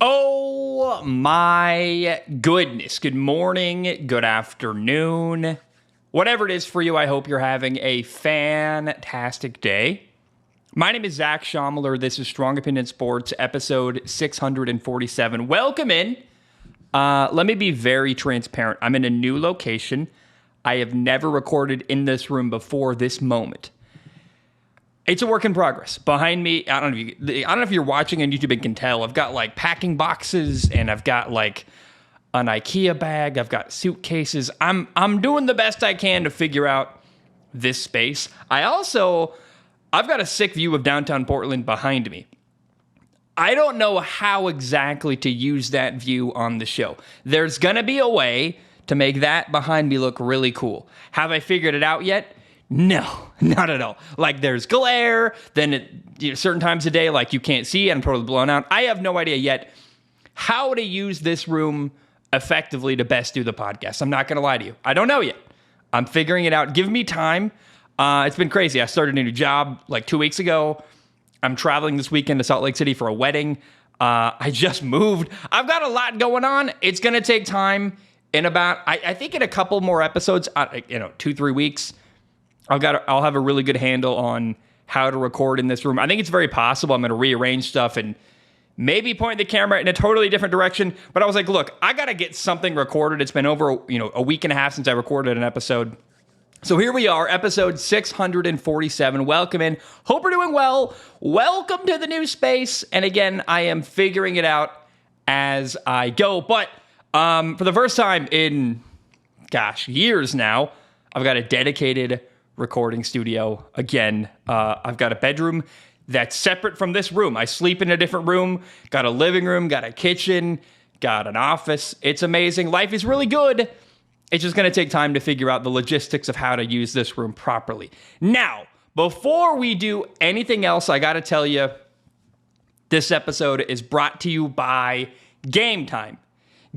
Oh my goodness. Good morning, good afternoon. Whatever it is for you, I hope you're having a fantastic day. My name is Zach Schomler. This is Strong Opinion Sports, episode 647. Welcome in. Let me be very transparent. I'm in a new location. I have never recorded in this room before this moment. It's a work in progress. Behind me, I don't know if you're watching on YouTube and can tell, I've got like packing boxes and I've got like an IKEA bag. I've got suitcases. I'm doing the best I can to figure out this space. I've got a sick view of downtown Portland behind me. I don't know how exactly to use that view on the show. There's going to be a way to make that behind me look really cool. Have I figured it out yet? No, not at all. Like there's glare, then certain times of day, like you can't see, I'm totally blown out. I have no idea yet how to use this room effectively to best do the podcast. I'm not going to lie to you. I don't know yet. I'm figuring it out. Give me time. It's been crazy. I started a new job like 2 weeks ago. I'm traveling this weekend to Salt Lake City for a wedding. I just moved. I've got a lot going on. It's going to take time. In about, I think in a couple more episodes, 2-3 weeks, I'll have a really good handle on how to record in this room. I think it's very possible I'm going to rearrange stuff and maybe point the camera in a totally different direction. But I was like, look, I got to get something recorded. It's been over, a week and a half since I recorded an episode. So here we are, episode 647. Welcome in. Hope you're doing well. Welcome to the new space. And again, I am figuring it out as I go. But for the first time in, years now, I've got a dedicated recording studio. Again, I've got a bedroom that's separate from this room. I sleep in a different room, got a living room, got a kitchen, got an office. It's amazing. Life is really good. It's just going to take time to figure out the logistics of how to use this room properly. Now, before we do anything else, I got to tell you, this episode is brought to you by Game Time.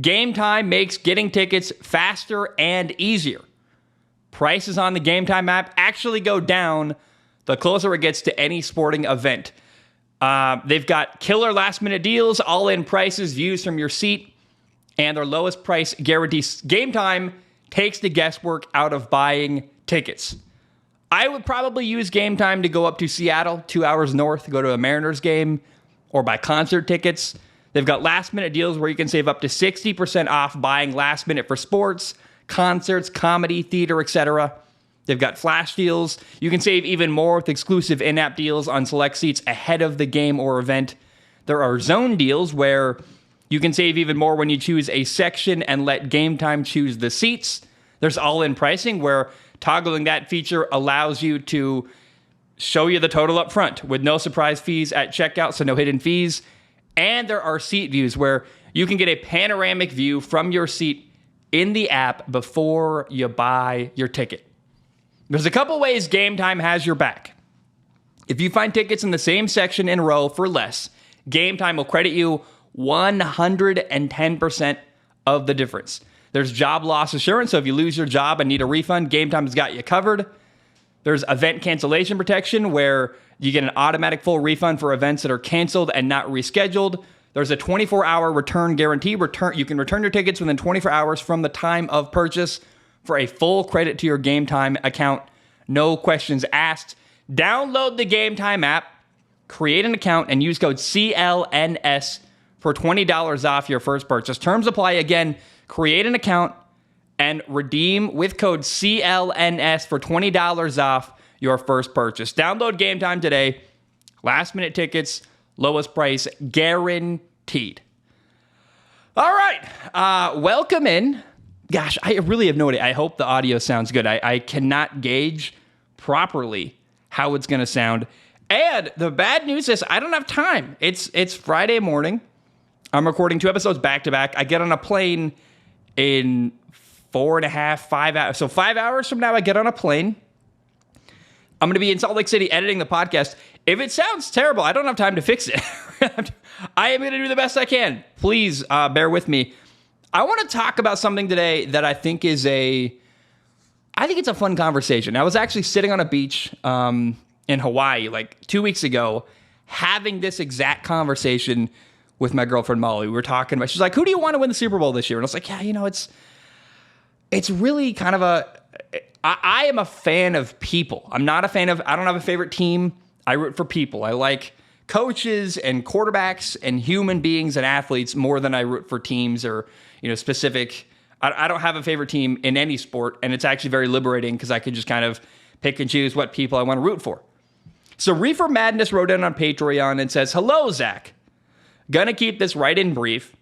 Game Time makes getting tickets faster and easier. Prices on the Game Time app actually go down the closer it gets to any sporting event. They've got killer last-minute deals, all-in prices, views from your seat, and their lowest price guarantee. Game Time takes the guesswork out of buying tickets. I would probably use Game Time to go up to Seattle, 2 hours north, go to a Mariners game, or buy concert tickets. They've got last-minute deals where you can save up to 60% off buying last-minute for sports, concerts, comedy, theater, etc. They've got flash deals. You can save even more with exclusive in-app deals on select seats ahead of the game or event. There are zone deals where you can save even more when you choose a section and let Game Time choose the seats. There's all-in pricing where toggling that feature allows you to show you the total up front with no surprise fees at checkout, so no hidden fees. And there are seat views where you can get a panoramic view from your seat in the app before you buy your ticket. There's a couple ways Game Time has your back. If you find tickets in the same section in row for less, Game Time will credit you 110% of the difference. There's job loss assurance, so if you lose your job and need a refund, Game Time has got you covered. There's event cancellation protection, where you get an automatic full refund for events that are canceled and not rescheduled. There's a 24-hour return guarantee. You can return your tickets within 24 hours from the time of purchase for a full credit to your Game Time account. No questions asked. Download the Game Time app, create an account, and use code CLNS for $20 off your first purchase. Terms apply. Again, create an account and redeem with code CLNS for $20 off your first purchase. Download Game Time today. Last-minute tickets, lowest price guaranteed. All right. Welcome in. Gosh, I really have no idea. I hope the audio sounds good. I cannot gauge properly how it's going to sound. And the bad news is I don't have time. It's Friday morning. I'm recording 2 episodes back-to-back. I get on a plane in 4.5, 5 hours. So 5 hours from now, I get on a plane. I'm going to be in Salt Lake City editing the podcast. If it sounds terrible, I don't have time to fix it. I am going to do the best I can. Please bear with me. I want to talk about something today that I think it's a fun conversation. I was actually sitting on a beach in Hawaii like 2 weeks ago, having this exact conversation with my girlfriend Molly. We were talking about, she's like, who do you want to win the Super Bowl this year? And I was like, yeah, it's really kind of I am a fan of people. I don't have a favorite team. I root for people. I like coaches and quarterbacks and human beings and athletes more than I root for teams or, specific. I don't have a favorite team in any sport, and it's actually very liberating because I could just kind of pick and choose what people I want to root for. So Reefer Madness wrote in on Patreon and says, hello, Zach. Gonna keep this right and brief,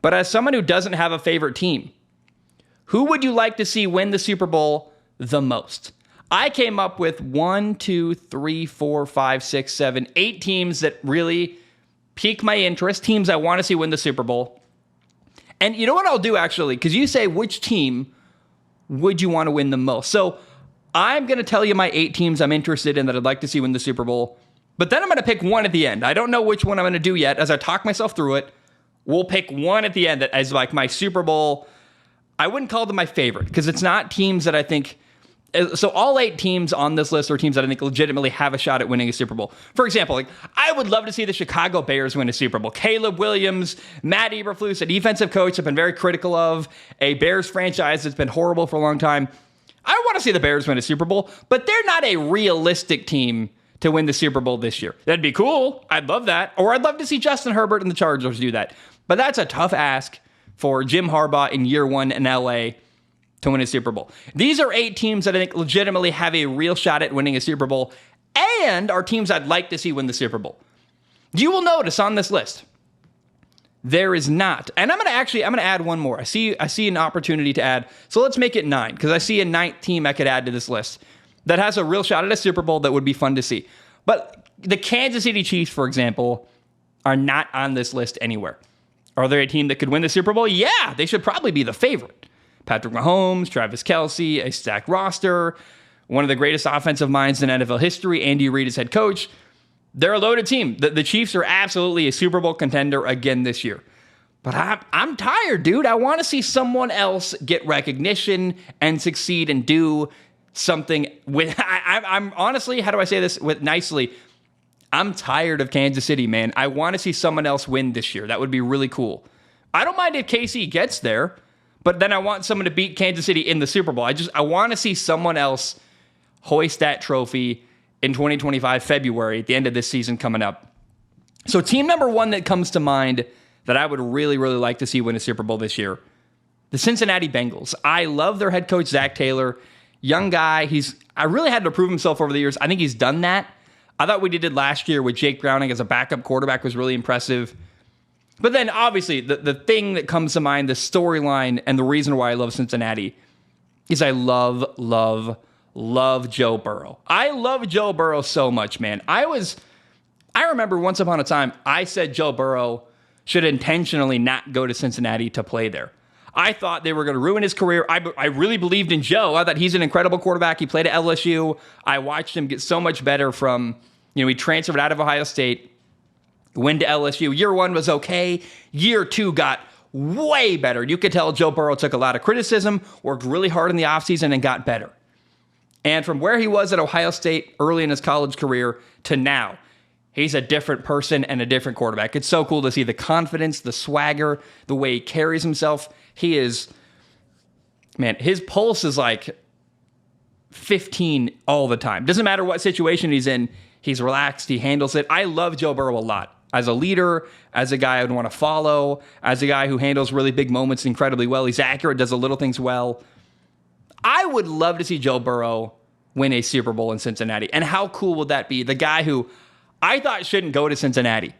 but as someone who doesn't have a favorite team, who would you like to see win the Super Bowl the most? I came up with 8 teams that really pique my interest, teams I want to see win the Super Bowl. And you know what I'll do, actually? Because you say, which team would you want to win the most? So I'm going to tell you my 8 teams I'm interested in that I'd like to see win the Super Bowl. But then I'm going to pick one at the end. I don't know which one I'm going to do yet. As I talk myself through it, we'll pick one at the end that as like my Super Bowl. I wouldn't call them my favorite because it's not teams that I think. So all 8 teams on this list are teams that I think legitimately have a shot at winning a Super Bowl. For example, I would love to see the Chicago Bears win a Super Bowl. Caleb Williams, Matt Eberflus, a defensive coach I've been very critical of, a Bears franchise that's been horrible for a long time. I want to see the Bears win a Super Bowl, but they're not a realistic team to win the Super Bowl this year. That'd be cool. I'd love that. Or I'd love to see Justin Herbert and the Chargers do that. But that's a tough ask for Jim Harbaugh in year 1 in LA to win a Super Bowl. These are 8 teams that I think legitimately have a real shot at winning a Super Bowl and are teams I'd like to see win the Super Bowl. You will notice on this list, there is not, and I'm going to add one more. I see an opportunity to add, so let's make it 9, because I see a 9th team I could add to this list that has a real shot at a Super Bowl that would be fun to see. But the Kansas City Chiefs, for example, are not on this list anywhere. Are they a team that could win the Super Bowl? Yeah, they should probably be the favorite. Patrick Mahomes, Travis Kelce, a stacked roster, one of the greatest offensive minds in NFL history, Andy Reid as head coach. They're a loaded team. The Chiefs are absolutely a Super Bowl contender again this year. But I'm tired, dude. I want to see someone else get recognition and succeed and do something with. I'm honestly, how do I say this with nicely? I'm tired of Kansas City, man. I want to see someone else win this year. That would be really cool. I don't mind if KC gets there, but then I want someone to beat Kansas City in the Super Bowl. I want to see someone else hoist that trophy in 2025 February at the end of this season coming up. So team number 1 that comes to mind that I would really, really like to see win a Super Bowl this year, the Cincinnati Bengals. I love their head coach, Zach Taylor. Young guy. I really had to prove himself over the years. I think he's done that. I thought what he did last year with Jake Browning as a backup quarterback was really impressive. But then, obviously, the thing that comes to mind, the storyline, and the reason why I love Cincinnati is I love Joe Burrow. I love Joe Burrow so much, man. I remember once upon a time, I said Joe Burrow should intentionally not go to Cincinnati to play there. I thought they were going to ruin his career. I really believed in Joe. I thought he's an incredible quarterback. He played at LSU. I watched him get so much better from, he transferred out of Ohio State, went to LSU. Year 1 was okay. Year 2 got way better. You could tell Joe Burrow took a lot of criticism, worked really hard in the offseason, and got better. And from where he was at Ohio State early in his college career to now, he's a different person and a different quarterback. It's so cool to see the confidence, the swagger, the way he carries himself. He is, man, his pulse is like 15 all the time. Doesn't matter what situation he's in. He's relaxed. He handles it. I love Joe Burrow a lot. As a leader, as a guy I would want to follow, as a guy who handles really big moments incredibly well. He's accurate, does the little things well. I would love to see Joe Burrow win a Super Bowl in Cincinnati. And how cool would that be? The guy who I thought shouldn't go to Cincinnati,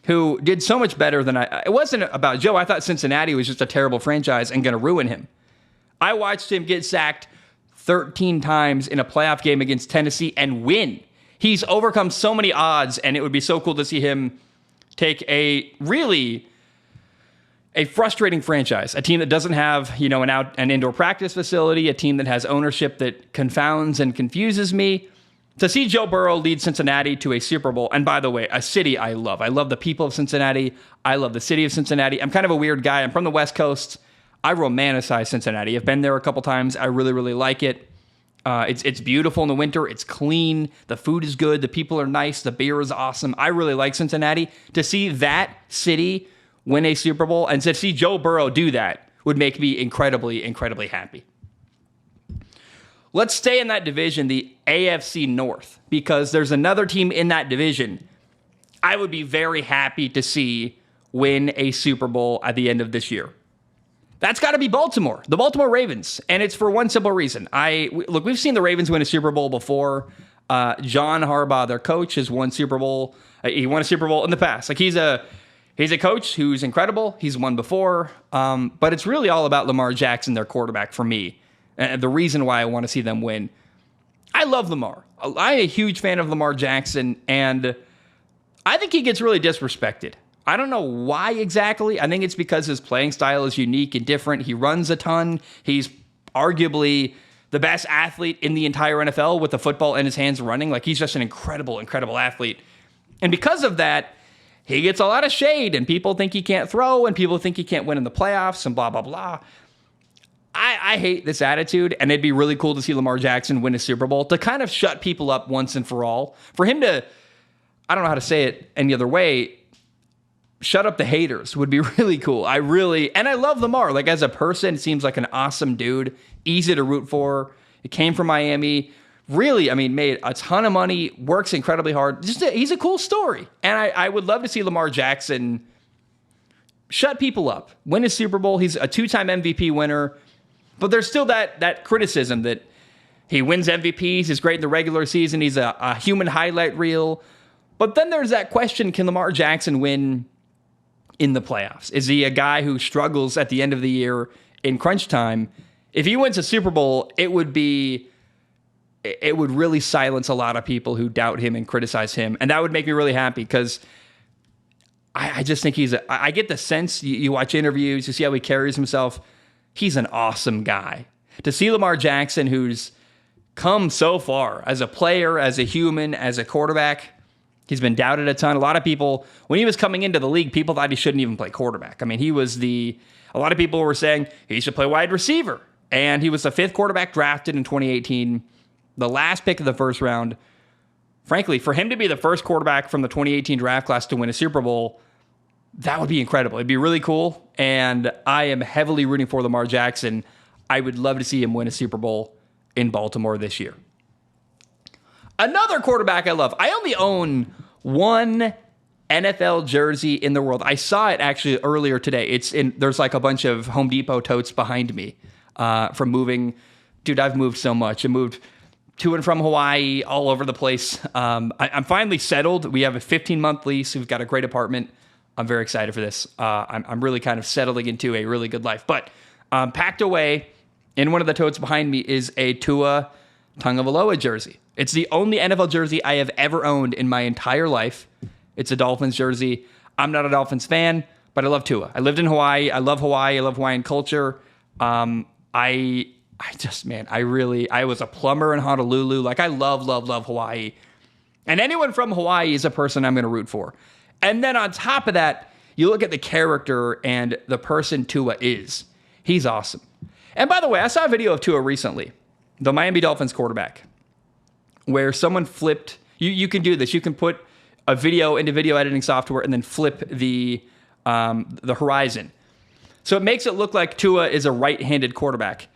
who did so much better than it wasn't about Joe. I thought Cincinnati was just a terrible franchise and going to ruin him. I watched him get sacked 13 times in a playoff game against Tennessee and win. He's overcome so many odds, and it would be so cool to see him take a frustrating franchise, a team that doesn't have, an indoor practice facility, a team that has ownership that confounds and confuses me. To see Joe Burrow lead Cincinnati to a Super Bowl, and by the way, a city I love. I love the people of Cincinnati. I love the city of Cincinnati. I'm kind of a weird guy. I'm from the West Coast. I romanticize Cincinnati. I've been there a couple times. I really, really like it. It's beautiful in the winter. It's clean. The food is good. The people are nice. The beer is awesome. I really like Cincinnati. To see that city win a Super Bowl and to see Joe Burrow do that would make me incredibly, incredibly happy. Let's stay in that division, the AFC North, because there's another team in that division I would be very happy to see win a Super Bowl at the end of this year. That's got to be Baltimore, the Baltimore Ravens, and it's for one simple reason. Look, we've seen the Ravens win a Super Bowl before. John Harbaugh, their coach, has won Super Bowl. He won a Super Bowl in the past. Like he's a coach who's incredible. He's won before, but it's really all about Lamar Jackson, their quarterback, for me. And the reason why I want to see them win. I love Lamar. I'm a huge fan of Lamar Jackson, and I think he gets really disrespected. I don't know why exactly. I think it's because his playing style is unique and different. He runs a ton. He's arguably the best athlete in the entire NFL with the football in his hands running. Like, he's just an incredible, incredible athlete. And because of that, he gets a lot of shade, and people think he can't throw, and people think he can't win in the playoffs, and blah, blah, blah. I hate this attitude, and it'd be really cool to see Lamar Jackson win a Super Bowl to kind of shut people up once and for all. For him to, I don't know how to say it any other way, shut up the haters would be really cool. And I love Lamar. Like, as a person, seems like an awesome dude, easy to root for. He came from Miami. Really, made a ton of money, works incredibly hard. He's a cool story. And I would love to see Lamar Jackson shut people up, win a Super Bowl. He's a 2-time MVP winner. But there's still that criticism that he wins MVPs, he's great in the regular season, he's a human highlight reel. But then there's that question, can Lamar Jackson win in the playoffs? Is he a guy who struggles at the end of the year in crunch time? If he wins a Super Bowl, it would really silence a lot of people who doubt him and criticize him. And that would make me really happy because I just think I get the sense, you watch interviews, you see how he carries himself. He's an awesome guy. To see Lamar Jackson, who's come so far as a player, as a human, as a quarterback, he's been doubted a ton. A lot of people, when he was coming into the league, people thought he shouldn't even play quarterback. A lot of people were saying he should play wide receiver. And he was the 5th quarterback drafted in 2018, the last pick of the first round. Frankly, for him to be the first quarterback from the 2018 draft class to win a Super Bowl, that would be incredible. It'd be really cool, and I am heavily rooting for Lamar Jackson. I would love to see him win a Super Bowl in Baltimore this year. Another quarterback I love. I only own one NFL jersey in the world. I saw it actually earlier today. There's like a bunch of Home Depot totes behind me from moving. Dude, I've moved so much. I moved to and from Hawaii, all over the place. I'm finally settled. We have a 15-month lease. We've got a great apartment. I'm very excited for this. I'm really kind of settling into a really good life. But packed away in one of the totes behind me is a Tua Tagovailoa jersey. It's the only NFL jersey I have ever owned in my entire life. It's a Dolphins jersey. I'm not a Dolphins fan, but I love Tua. I lived in Hawaii. I love Hawaii. I love Hawaiian culture. I was a plumber in Honolulu. Like, I love Hawaii. And anyone from Hawaii is a person I'm going to root for. And then on top of that, you look at the character and the person Tua is. He's awesome. And by the way, I saw a video of Tua recently, the Miami Dolphins quarterback, where someone flipped. You can do this. You can put a video into video editing software and then flip the horizon. So it makes it look like Tua is a right-handed quarterback.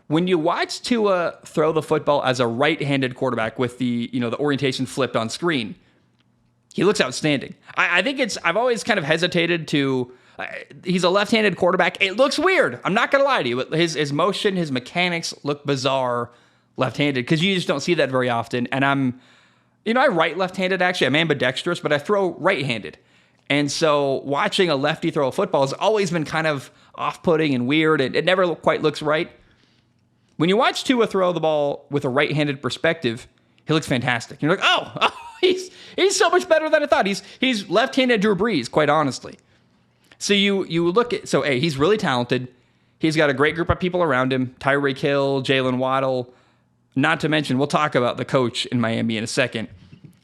When you watch Tua throw the football as a right-handed quarterback with the orientation flipped on screen, he looks outstanding. I think I've always kind of hesitated to, he's a left-handed quarterback. It looks weird. I'm not going to lie to you. His motion, his mechanics look bizarre left-handed because you just don't see that very often. And I write left-handed actually. I'm ambidextrous, but I throw right-handed. And so watching a lefty throw a football has always been kind of off-putting and weird. It never quite looks right. When you watch Tua throw the ball with a right-handed perspective, he looks fantastic. You're like, oh, he's so much better than I thought. He's left-handed Drew Brees, quite honestly. So you look at, he's really talented. He's got a great group of people around him. Tyreek Hill, Jalen Waddle. Not to mention, we'll talk about the coach in Miami in a second.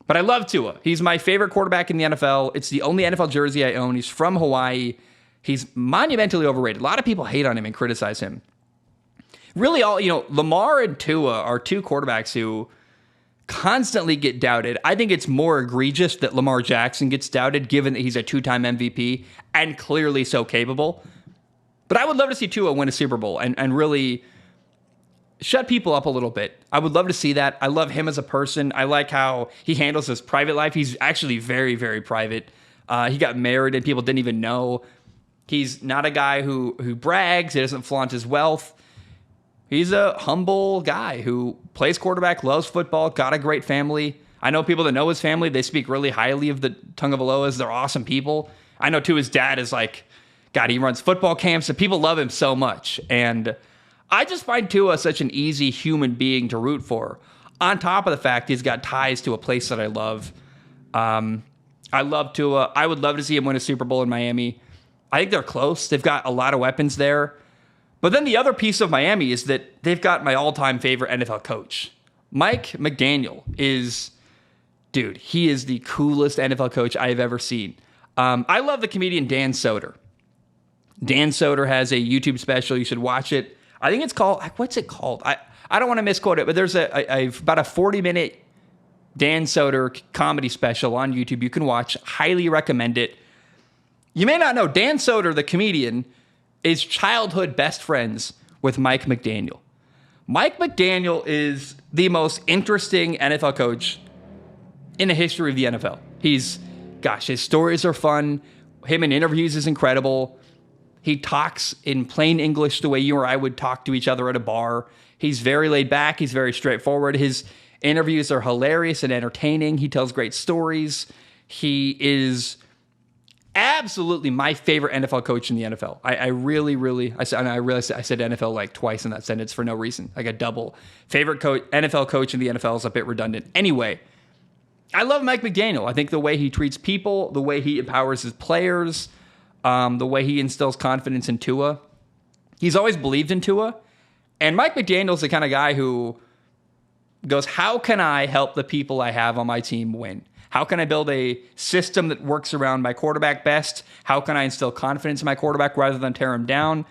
But I love Tua. He's my favorite quarterback in the NFL. It's the only NFL jersey I own. He's from Hawaii. He's monumentally overrated. A lot of people hate on him and criticize him. really all, Lamar and Tua are two quarterbacks who constantly get doubted. I think it's more egregious that Lamar Jackson gets doubted given that he's a two-time MVP and clearly so capable. But I would love to see Tua win a Super Bowl and really shut people up a little bit. I would love to see that. I love him as a person. I like how he handles his private life. He's actually very, very private. He got married and people didn't even know. He's not a guy who brags. He doesn't flaunt his wealth. He's a humble guy who plays quarterback, loves football, got a great family. I know people that know his family. They speak really highly of the Tagovailoas. They're awesome people. I know, too, his dad is like, God, he runs football camps, and people love him so much. And I just find Tua such an easy human being to root for. On top of the fact he's got ties to a place that I love. I love Tua. I would love to see him win a Super Bowl in Miami. I think they're close. They've got a lot of weapons there. But then the other piece of Miami is that they've got my all-time favorite NFL coach. Mike McDaniel is, dude, he is the coolest NFL coach I've ever seen. I love the comedian Dan Soder. Dan Soder has a YouTube special. You should watch it. I think it's called, what's it called? I don't want to misquote it, but there's about a 40-minute Dan Soder comedy special on YouTube you can watch. Highly recommend it. You may not know, Dan Soder, the comedian, is childhood best friends with Mike McDaniel. Mike McDaniel is the most interesting NFL coach in the history of the NFL. His stories are fun. Him in interviews is incredible. He talks in plain English the way you or I would talk to each other at a bar. He's very laid back. He's very straightforward. His interviews are hilarious and entertaining. He tells great stories. He is absolutely my favorite NFL coach in the NFL. I realized I said NFL like twice in that sentence for no reason. Like a double. Favorite NFL coach in the NFL is a bit redundant. Anyway, I love Mike McDaniel. I think the way he treats people, the way he empowers his players, the way he instills confidence in Tua. He's always believed in Tua. And Mike McDaniel's the kind of guy who goes, how can I help the people I have on my team win? How can I build a system that works around my quarterback best? How can I instill confidence in my quarterback rather than tear him down?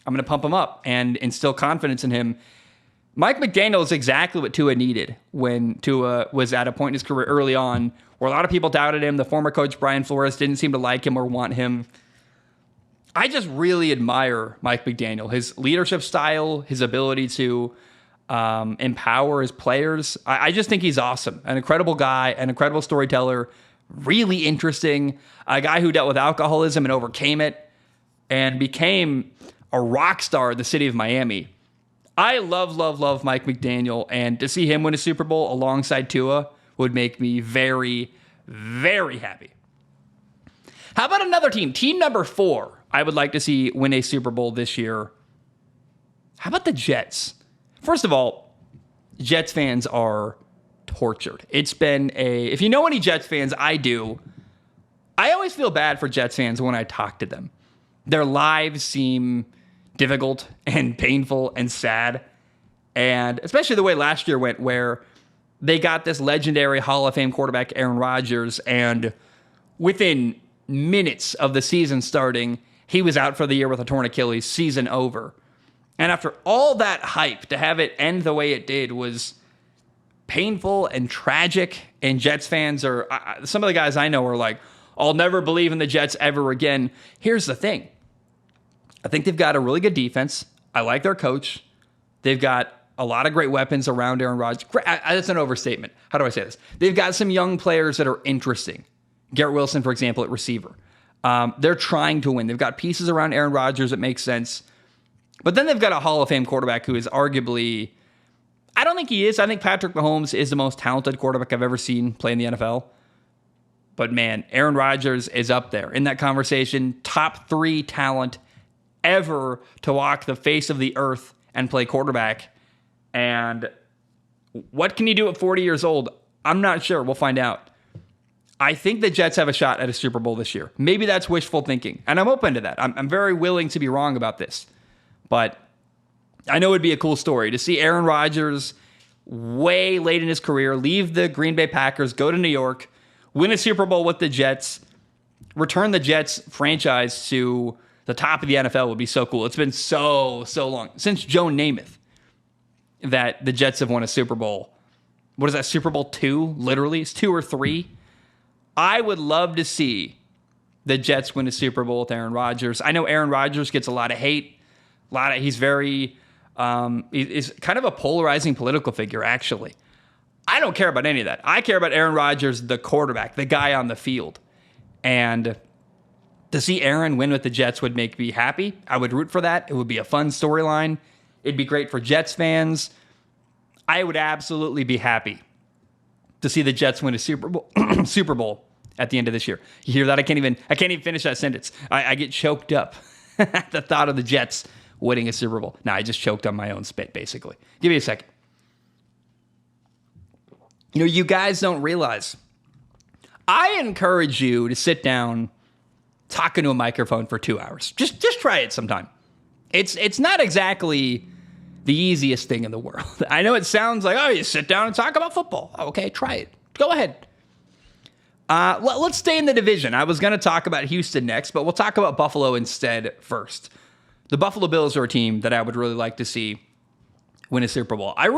I'm going to pump him up and instill confidence in him. Mike McDaniel is exactly what Tua needed when Tua was at a point in his career early on where a lot of people doubted him. The former coach, Brian Flores, didn't seem to like him or want him. I just really admire Mike McDaniel, his leadership style, his ability to empower his players. I just think he's awesome. An incredible guy, an incredible storyteller, really interesting, a guy who dealt with alcoholism and overcame it and became a rock star in the city of Miami. I love Mike McDaniel, and to see him win a Super Bowl alongside Tua would make me very, very happy. How about another team? Team number 4 I would like to see win a Super Bowl this year. How about the Jets? First of all, Jets fans are tortured. It's been if you know any Jets fans, I do. I always feel bad for Jets fans when I talk to them. Their lives seem difficult and painful and sad. And especially the way last year went, where they got this legendary Hall of Fame quarterback, Aaron Rodgers, and within minutes of the season starting, he was out for the year with a torn Achilles, season over. And after all that hype, to have it end the way it did was painful and tragic. And Jets fans are, some of the guys I know are like, I'll never believe in the Jets ever again. Here's the thing. I think they've got a really good defense. I like their coach. They've got a lot of great weapons around Aaron Rodgers. That's an overstatement. How do I say this? They've got some young players that are interesting. Garrett Wilson, for example, at receiver. They're trying to win. They've got pieces around Aaron Rodgers that make sense. But then they've got a Hall of Fame quarterback who is arguably, I don't think he is. I think Patrick Mahomes is the most talented quarterback I've ever seen play in the NFL. But man, Aaron Rodgers is up there in that conversation. Top 3 talent ever to walk the face of the earth and play quarterback. And what can he do at 40 years old? I'm not sure. We'll find out. I think the Jets have a shot at a Super Bowl this year. Maybe that's wishful thinking, and I'm open to that. I'm very willing to be wrong about this. But I know it'd be a cool story to see Aaron Rodgers way late in his career leave the Green Bay Packers, go to New York, win a Super Bowl with the Jets, return the Jets franchise to the top of the NFL would be so cool. It's been so long since Joe Namath that the Jets have won a Super Bowl. What is that, Super Bowl 2? Literally, it's 2 or 3. I would love to see the Jets win a Super Bowl with Aaron Rodgers. I know Aaron Rodgers gets a lot of hate. He's very, he's kind of a polarizing political figure, actually. I don't care about any of that. I care about Aaron Rodgers, the quarterback, the guy on the field. And to see Aaron win with the Jets would make me happy. I would root for that. It would be a fun storyline. It'd be great for Jets fans. I would absolutely be happy to see the Jets win a Super Bowl, Super Bowl at the end of this year. You hear that? I can't even finish that sentence. I get choked up at the thought of the Jets winning a Super Bowl. Nah, I just choked on my own spit, basically. Give me a second. You know, you guys don't realize. I encourage you to sit down talking to a microphone for 2 hours. Just try it sometime. It's not exactly the easiest thing in the world. I know it sounds like, oh, you sit down and talk about football. Okay, try it. Go ahead. Let's stay in the division. I was going to talk about Houston next, but we'll talk about Buffalo instead first. The Buffalo Bills are a team that I would really like to see win a Super Bowl. I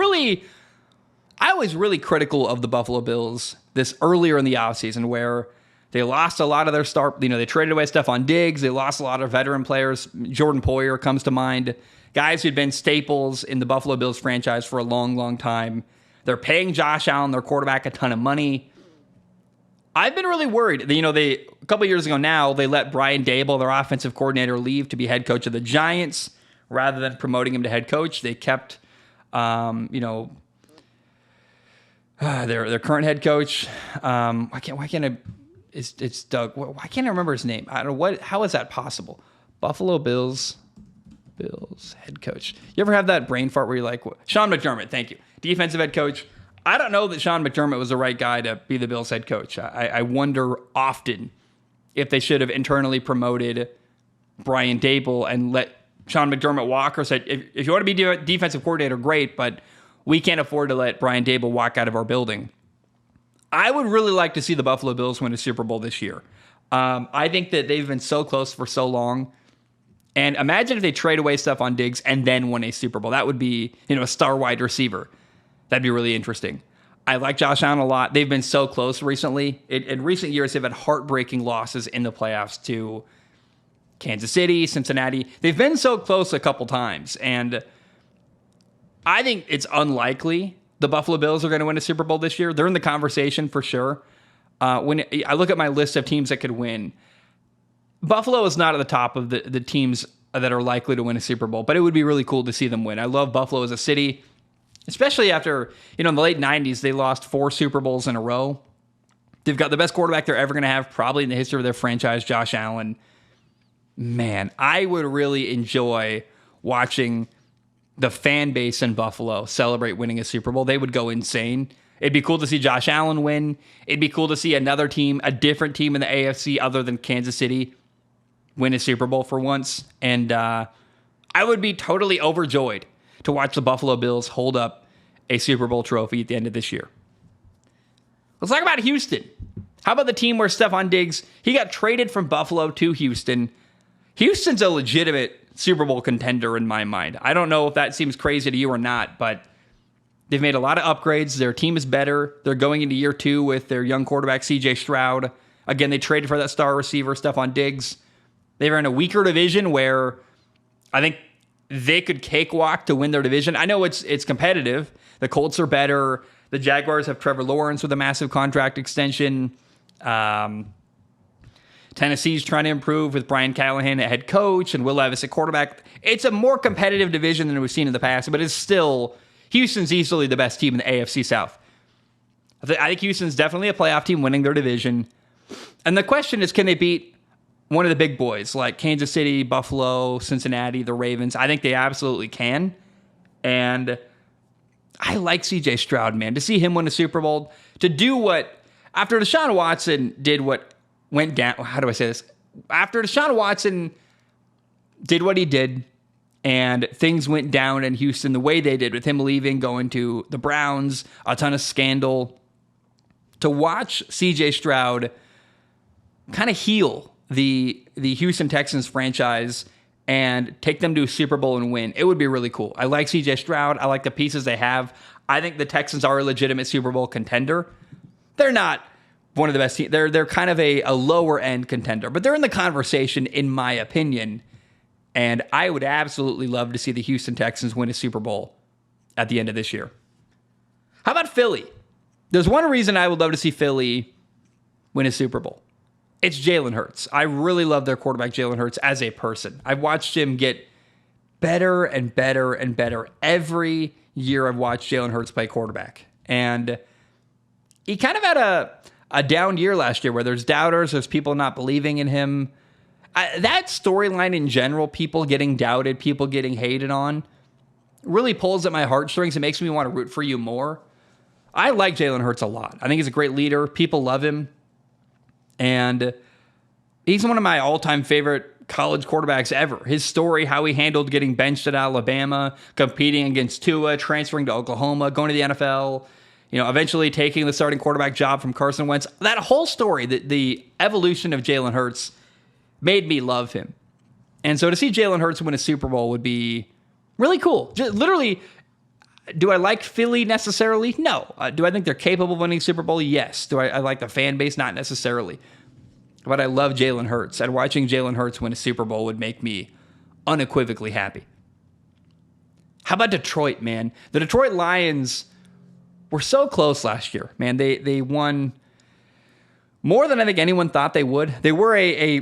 was really critical of the Buffalo Bills this earlier in the offseason where they lost a lot of their they traded away Stephon Diggs. They lost a lot of veteran players. Jordan Poyer comes to mind. Guys who'd been staples in the Buffalo Bills franchise for a long, long time. They're paying Josh Allen, their quarterback, a ton of money. I've been really worried. A couple years ago now, they let Brian Daboll, their offensive coordinator, leave to be head coach of the Giants rather than promoting him to head coach. They kept, their current head coach. It's Doug. Why can't I remember his name? I don't know how is that possible? Buffalo Bills head coach. You ever have that brain fart where you're like, what? Sean McDermott, thank you. Defensive head coach. I don't know that Sean McDermott was the right guy to be the Bills head coach. I wonder often if they should have internally promoted Brian Daboll and let Sean McDermott walk, or said, if you want to be defensive coordinator, great, but we can't afford to let Brian Daboll walk out of our building. I would really like to see the Buffalo Bills win a Super Bowl this year. I think that they've been so close for so long. And imagine if they trade away Stephon Diggs and then win a Super Bowl. That would be, a star wide receiver. That'd be really interesting. I like Josh Allen a lot. They've been so close recently. In recent years, they've had heartbreaking losses in the playoffs to Kansas City, Cincinnati. They've been so close a couple times. And I think it's unlikely the Buffalo Bills are going to win a Super Bowl this year. They're in the conversation for sure. When I look at my list of teams that could win, Buffalo is not at the top of the teams that are likely to win a Super Bowl, but it would be really cool to see them win. I love Buffalo as a city, especially after, in the late 90s, they lost 4 Super Bowls in a row. They've got the best quarterback they're ever going to have, probably in the history of their franchise, Josh Allen. Man, I would really enjoy watching the fan base in Buffalo celebrate winning a Super Bowl. They would go insane. It'd be cool to see Josh Allen win. It'd be cool to see another team, a different team in the AFC other than Kansas City, win a Super Bowl for once. And I would be totally overjoyed to watch the Buffalo Bills hold up a Super Bowl trophy at the end of this year. Let's talk about Houston. How about the team where Stephon Diggs, he got traded from Buffalo to Houston. Houston's a legitimate Super Bowl contender in my mind. I don't know if that seems crazy to you or not, but they've made a lot of upgrades. Their team is better. They're going into year 2 with their young quarterback, CJ Stroud. Again, they traded for that star receiver, Stephon Diggs. They were in a weaker division where I think they could cakewalk to win their division. I know it's competitive. The Colts are better. The Jaguars have Trevor Lawrence with a massive contract extension. Tennessee's trying to improve with Brian Callahan at head coach and Will Levis at quarterback. It's a more competitive division than we've seen in the past, but it's still, Houston's easily the best team in the AFC South. I think Houston's definitely a playoff team winning their division. And the question is, can they beat one of the big boys like Kansas City, Buffalo, Cincinnati, the Ravens? I think they absolutely can. And I like CJ Stroud, man. To see him win a Super Bowl, to do what, after Deshaun Watson did what went down, how do I say this? After Deshaun Watson did what he did, and things went down in Houston the way they did with him leaving, going to the Browns, a ton of scandal, to watch CJ Stroud kind of heal the Houston Texans franchise and take them to a Super Bowl and win. It would be really cool. I like CJ Stroud. I like the pieces they have. I think the Texans are a legitimate Super Bowl contender. They're not one of the best teams. They're kind of a lower end contender, but they're in the conversation, in my opinion. And I would absolutely love to see the Houston Texans win a Super Bowl at the end of this year. How about Philly? There's one reason I would love to see Philly win a Super Bowl. It's Jalen Hurts. I really love their quarterback, Jalen Hurts, as a person. I've watched him get better and better and better every year I've watched Jalen Hurts play quarterback. And he kind of had a down year last year where there's doubters, there's people not believing in him. That storyline in general, people getting doubted, people getting hated on, really pulls at my heartstrings. It makes me want to root for you more. I like Jalen Hurts a lot. I think he's a great leader. People love him. And he's one of my all-time favorite college quarterbacks ever. His story, how he handled getting benched at Alabama, competing against Tua, transferring to Oklahoma, going to the NFL, eventually taking the starting quarterback job from Carson Wentz. That whole story, the evolution of Jalen Hurts, made me love him. And so to see Jalen Hurts win a Super Bowl would be really cool. Just literally, do I like Philly necessarily? No. Do I think they're capable of winning a Super Bowl? Yes. Do I like the fan base? Not necessarily. But I love Jalen Hurts, and watching Jalen Hurts win a Super Bowl would make me unequivocally happy. How about Detroit, man? The Detroit Lions were so close last year, man. They won more than I think anyone thought they would. They were a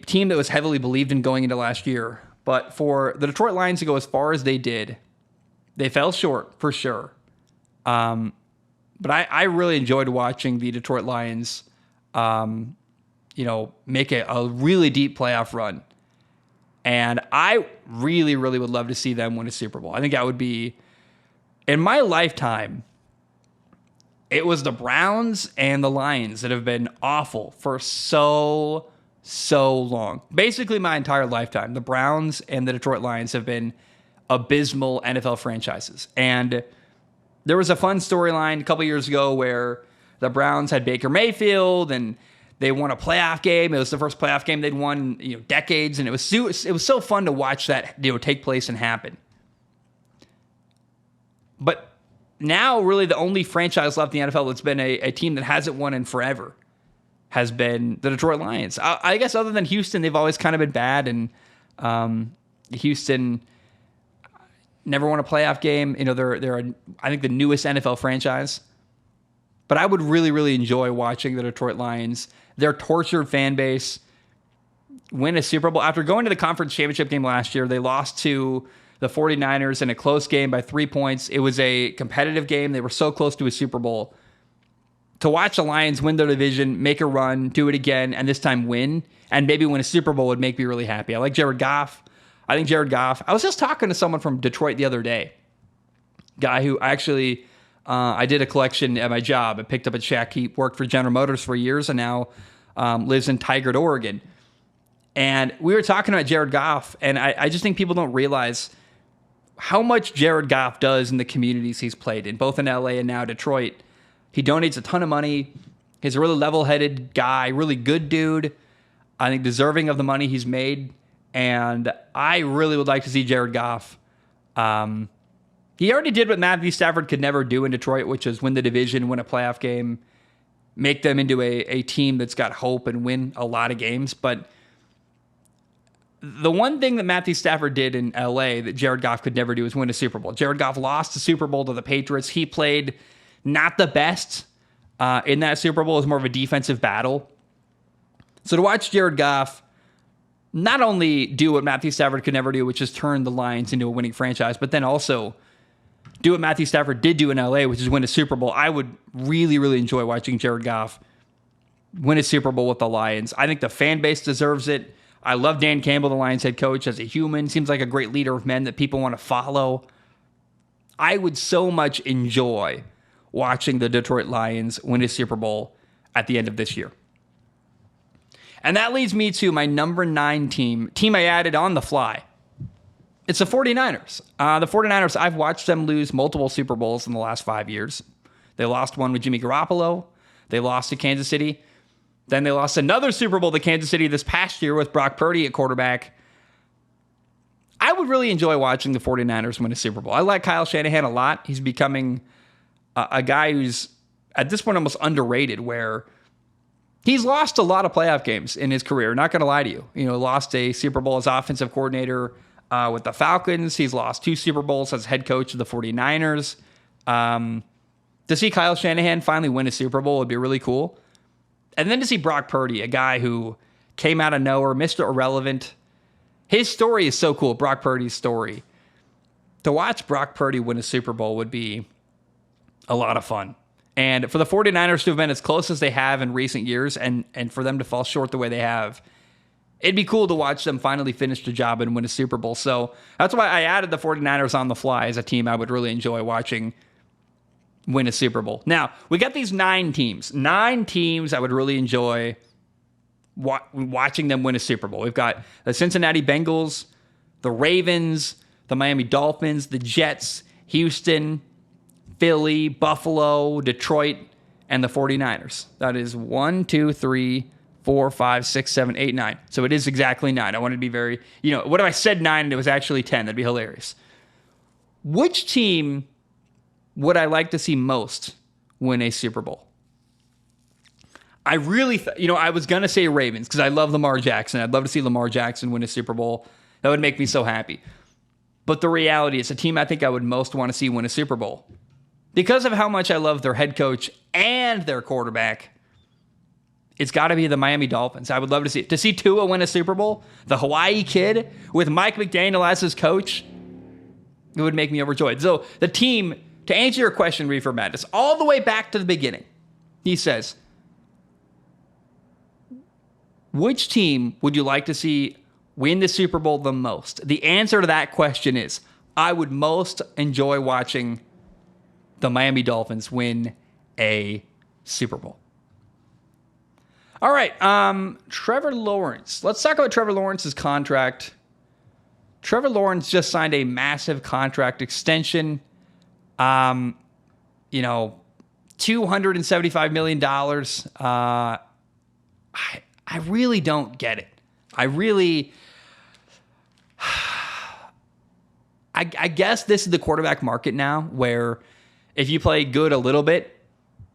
team that was heavily believed in going into last year. But for the Detroit Lions to go as far as they did, they fell short for sure. But I really enjoyed watching the Detroit Lions make a really deep playoff run. And I really, really would love to see them win a Super Bowl. I think that would be, in my lifetime, it was the Browns and the Lions that have been awful for so long. Basically my entire lifetime. The Browns and the Detroit Lions have been abysmal NFL franchises. And there was a fun storyline a couple years ago where the Browns had Baker Mayfield and they won a playoff game. It was the first playoff game they'd won, decades, and it was so fun to watch that, take place and happen. But now, really, the only franchise left in the NFL that's been a team that hasn't won in forever has been the Detroit Lions. I guess other than Houston, they've always kind of been bad, and Houston never won a playoff game. They're I think the newest NFL franchise. But I would really, really enjoy watching the Detroit Lions, their tortured fan base, win a Super Bowl. After going to the conference championship game last year, they lost to the 49ers in a close game by 3 points. It was a competitive game. They were so close to a Super Bowl. To watch the Lions win their division, make a run, do it again, and this time win, and maybe win a Super Bowl would make me really happy. I like Jared Goff. I was just talking to someone from Detroit the other day, guy who actually... I did a collection at my job. I picked up a check. He worked for General Motors for years and now lives in Tigard, Oregon. And we were talking about Jared Goff, and I just think people don't realize how much Jared Goff does in the communities he's played in, both in LA and now Detroit. He donates a ton of money. He's a really level-headed guy, really good dude. I think deserving of the money he's made. And I really would like to see Jared Goff he already did what Matthew Stafford could never do in Detroit, which is win the division, win a playoff game, make them into a team that's got hope and win a lot of games. But the one thing that Matthew Stafford did in LA that Jared Goff could never do is win a Super Bowl. Jared Goff lost the Super Bowl to the Patriots. He played not the best in that Super Bowl. It was more of a defensive battle. So to watch Jared Goff not only do what Matthew Stafford could never do, which is turn the Lions into a winning franchise, but then also do what Matthew Stafford did do in LA, which is win a Super Bowl. I would really, really enjoy watching Jared Goff win a Super Bowl with the Lions. I think the fan base deserves it. I love Dan Campbell, the Lions head coach, as a human. Seems like a great leader of men that people want to follow. I would so much enjoy watching the Detroit Lions win a Super Bowl at the end of this year. And that leads me to my number 9 team I added on the fly. It's the 49ers. The 49ers, I've watched them lose multiple Super Bowls in the last 5 years. They lost one with Jimmy Garoppolo. They lost to Kansas City. Then they lost another Super Bowl to Kansas City this past year with Brock Purdy at quarterback. I would really enjoy watching the 49ers win a Super Bowl. I like Kyle Shanahan a lot. He's becoming a guy who's, at this point, almost underrated, where he's lost a lot of playoff games in his career. Not going to lie to you. Lost a Super Bowl as offensive coordinator with the Falcons. He's lost 2 Super Bowls as head coach of the 49ers. To see Kyle Shanahan finally win a Super Bowl would be really cool. And then to see Brock Purdy, a guy who came out of nowhere, Mr. Irrelevant. His story is so cool, Brock Purdy's story. To watch Brock Purdy win a Super Bowl would be a lot of fun. And for the 49ers to have been as close as they have in recent years and for them to fall short the way they have, it'd be cool to watch them finally finish the job and win a Super Bowl. So that's why I added the 49ers on the fly as a team I would really enjoy watching win a Super Bowl. Now, we got these 9 teams. 9 teams I would really enjoy watching them win a Super Bowl. We've got the Cincinnati Bengals, the Ravens, the Miami Dolphins, the Jets, Houston, Philly, Buffalo, Detroit, and the 49ers. That is 1, 2, 3, 4, 5, 6, 7, 8, 9. So it is exactly 9. I wanted to be very, what if I said 9 and it was actually 10? That'd be hilarious. Which team would I like to see most win a Super Bowl? I really, I was going to say Ravens because I love Lamar Jackson. I'd love to see Lamar Jackson win a Super Bowl. That would make me so happy. But the reality is, a team I think I would most want to see win a Super Bowl, because of how much I love their head coach and their quarterback, it's got to be the Miami Dolphins. I would love to see Tua win a Super Bowl, the Hawaii kid with Mike McDaniel as his coach. It would make me overjoyed. So the team, to answer your question, Reefer Madness, all the way back to the beginning, he says, which team would you like to see win the Super Bowl the most? The answer to that question is, I would most enjoy watching the Miami Dolphins win a Super Bowl. All right, Trevor Lawrence. Let's talk about Trevor Lawrence's contract. Trevor Lawrence just signed a massive contract extension. $275 million. I really don't get it. I guess this is the quarterback market now, where if you play good a little bit,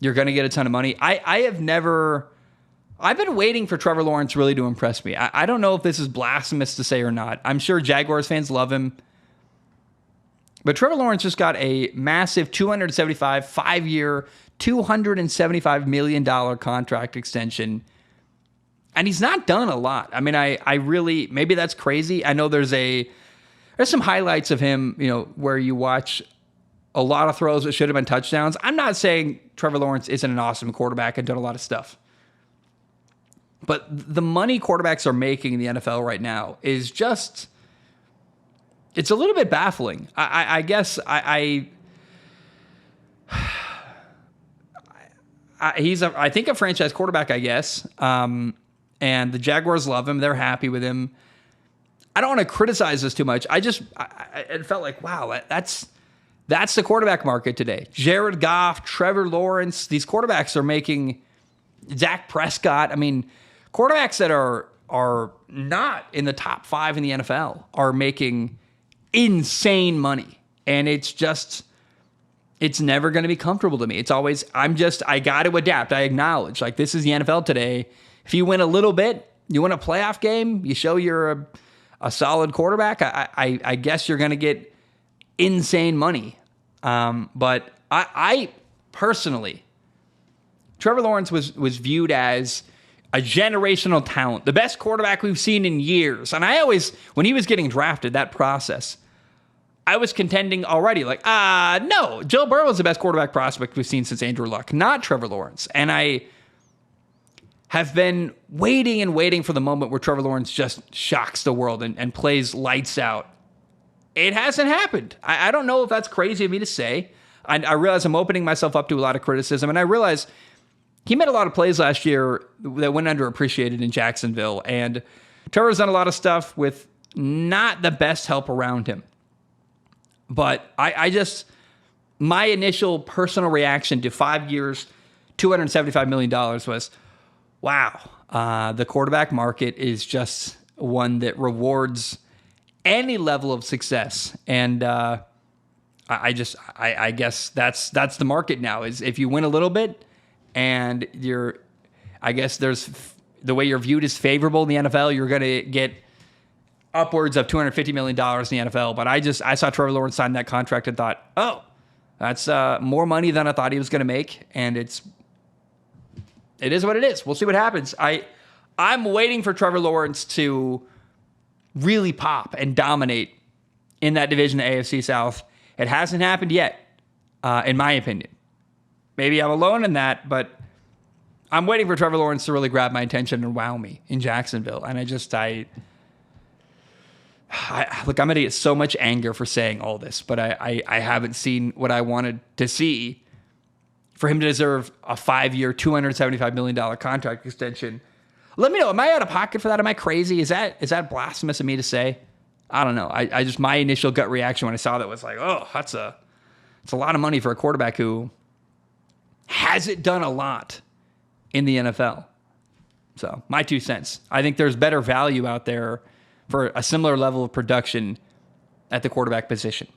you're going to get a ton of money. I've been waiting for Trevor Lawrence really to impress me. I don't know if this is blasphemous to say or not. I'm sure Jaguars fans love him. But Trevor Lawrence just got a massive 5-year, $275 million contract extension. And he's not done a lot. I mean, I really, maybe that's crazy. I know there's some highlights of him, where you watch a lot of throws that should have been touchdowns. I'm not saying Trevor Lawrence isn't an awesome quarterback and done a lot of stuff. But the money quarterbacks are making in the NFL right now is just, it's a little bit baffling. I guess he's I think a franchise quarterback, I guess. And the Jaguars love him. They're happy with him. I don't want to criticize this too much. It felt like, wow, that's the quarterback market today. Jared Goff, Trevor Lawrence, these quarterbacks are making, Dak Prescott. I mean, quarterbacks that are not in the top 5 in the NFL are making insane money. And it's never going to be comfortable to me. It's always, I got to adapt. I acknowledge, like, this is the NFL today. If you win a little bit, you win a playoff game, you show you're a solid quarterback, I guess you're going to get insane money. But I personally, Trevor Lawrence was viewed as a generational talent, the best quarterback we've seen in years. And I always, when he was getting drafted, that process, I was contending already, like, no, Joe Burrow is the best quarterback prospect we've seen since Andrew Luck, not Trevor Lawrence. And I have been waiting for the moment where Trevor Lawrence just shocks the world and plays lights out. It hasn't happened. I don't know if that's crazy of me to say. I realize I'm opening myself up to a lot of criticism, and I realize he made a lot of plays last year that went underappreciated in Jacksonville, and Trevor's done a lot of stuff with not the best help around him. But my initial personal reaction to 5 years, $275 million was, wow, the quarterback market is just one that rewards any level of success. And I guess that's the market now, is if you win a little bit and I guess there's the way you're viewed as favorable in the NFL, you're going to get upwards of $250 million in the NFL. But I saw Trevor Lawrence sign that contract and thought, oh, that's more money than I thought he was going to make. And it is what it is. We'll see what happens. I'm waiting for Trevor Lawrence to really pop and dominate in that division of AFC South. It hasn't happened yet, in my opinion. Maybe I'm alone in that, but I'm waiting for Trevor Lawrence to really grab my attention and wow me in Jacksonville. And look, I'm going to get so much anger for saying all this, but I haven't seen what I wanted to see for him to deserve a 5-year, $275 million contract extension. Let me know. Am I out of pocket for that? Am I crazy? Is that blasphemous of me to say? I don't know. I just, my initial gut reaction when I saw that was like, oh, it's a lot of money for a quarterback who hasn't done a lot in the NFL. So my 2 cents. I think there's better value out there for a similar level of production at the quarterback position.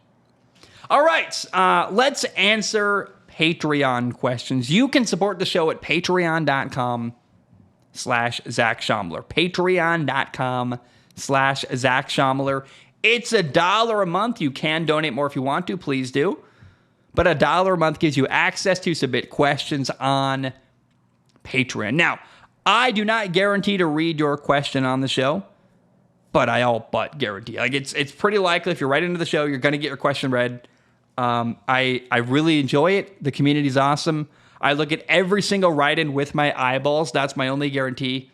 All right. Let's answer Patreon questions. You can support the show at patreon.com/Zach Schaumler. Patreon.com/Zach Schaumler. It's $1 a month. You can donate more if you want to. Please do. But $1 a month gives you access to submit questions on Patreon. Now, I do not guarantee to read your question on the show, but I all but guarantee. Like it's pretty likely if you're right into the show, you're going to get your question read. I really enjoy it. The community's awesome. I look at every single write-in with my eyeballs. That's my only guarantee.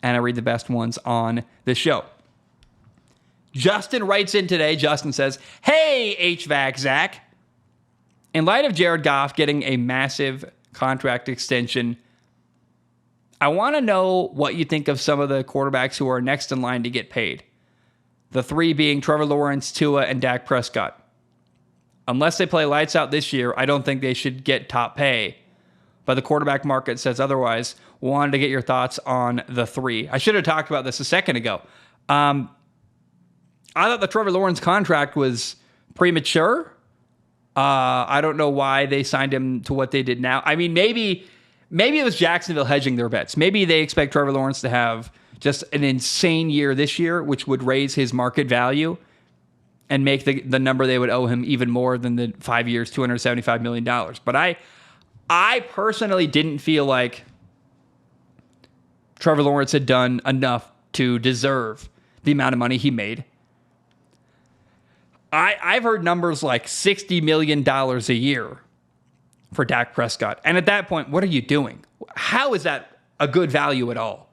And I read the best ones on the show. Justin writes in today. Justin says, hey, HVAC Zach. In light of Jared Goff getting a massive contract extension, I want to know what you think of some of the quarterbacks who are next in line to get paid. The 3 being Trevor Lawrence, Tua, and Dak Prescott. Unless they play lights out this year, I don't think they should get top pay. But the quarterback market says otherwise. Wanted to get your thoughts on the 3. I should have talked about this a second ago. I thought the Trevor Lawrence contract was premature. I don't know why they signed him to what they did now. I mean, maybe it was Jacksonville hedging their bets. Maybe they expect Trevor Lawrence to have just an insane year this year, which would raise his market value and make the number they would owe him even more than the 5 years, $275 million. But I personally didn't feel like Trevor Lawrence had done enough to deserve the amount of money he made. I've heard numbers like $60 million a year for Dak Prescott. And at that point, what are you doing? How is that a good value at all?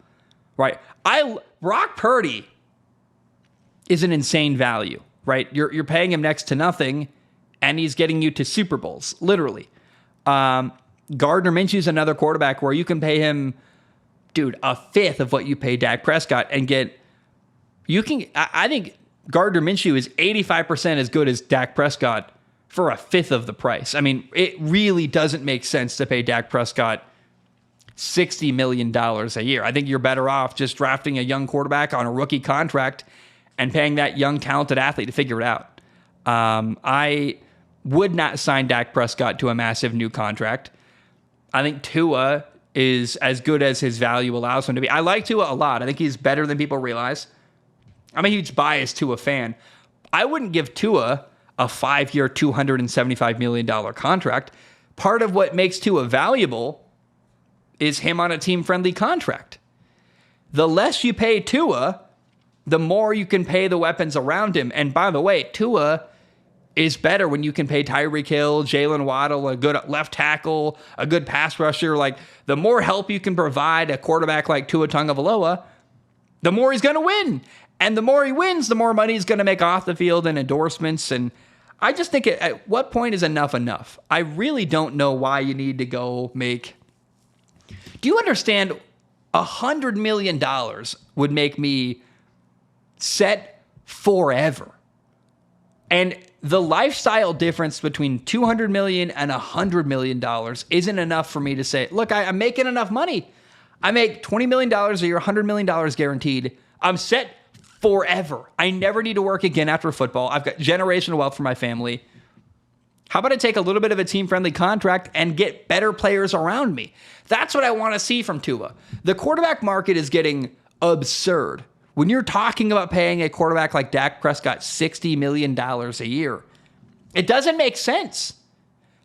Right? Brock Purdy is an insane value, right? You're paying him next to nothing, and he's getting you to Super Bowls, literally. Gardner Minshew is another quarterback where you can pay him, dude, a fifth of what you pay Dak Prescott and get. I think Gardner Minshew is 85% as good as Dak Prescott for a fifth of the price. I mean, it really doesn't make sense to pay Dak Prescott $60 million a year. I think you're better off just drafting a young quarterback on a rookie contract and paying that young, talented athlete to figure it out. I would not sign Dak Prescott to a massive new contract. I think Tua is as good as his value allows him to be. I like Tua a lot. I think he's better than people realize. I'm a huge biased Tua fan. I wouldn't give Tua a 5-year, $275 million contract. Part of what makes Tua valuable is him on a team-friendly contract. The less you pay Tua, the more you can pay the weapons around him. And by the way, Tua is better when you can pay Tyreek Hill, Jalen Waddle, a good left tackle, a good pass rusher. Like, the more help you can provide a quarterback like Tua Tagovailoa, the more he's going to win. And the more he wins, the more money he's going to make off the field and endorsements. And I just think at what point is enough enough? I really don't know why you need to go make. Do you understand? $100 million would make me set forever. And the lifestyle difference between $200 million and $100 million isn't enough for me to say, look, I'm making enough money. I make $20 million a year, $100 million guaranteed. I'm set forever. I never need to work again after football. I've got generational wealth for my family. How about I take a little bit of a team-friendly contract and get better players around me? That's what I want to see from Tua. The quarterback market is getting absurd. When you're talking about paying a quarterback like Dak Prescott $60 million a year, it doesn't make sense.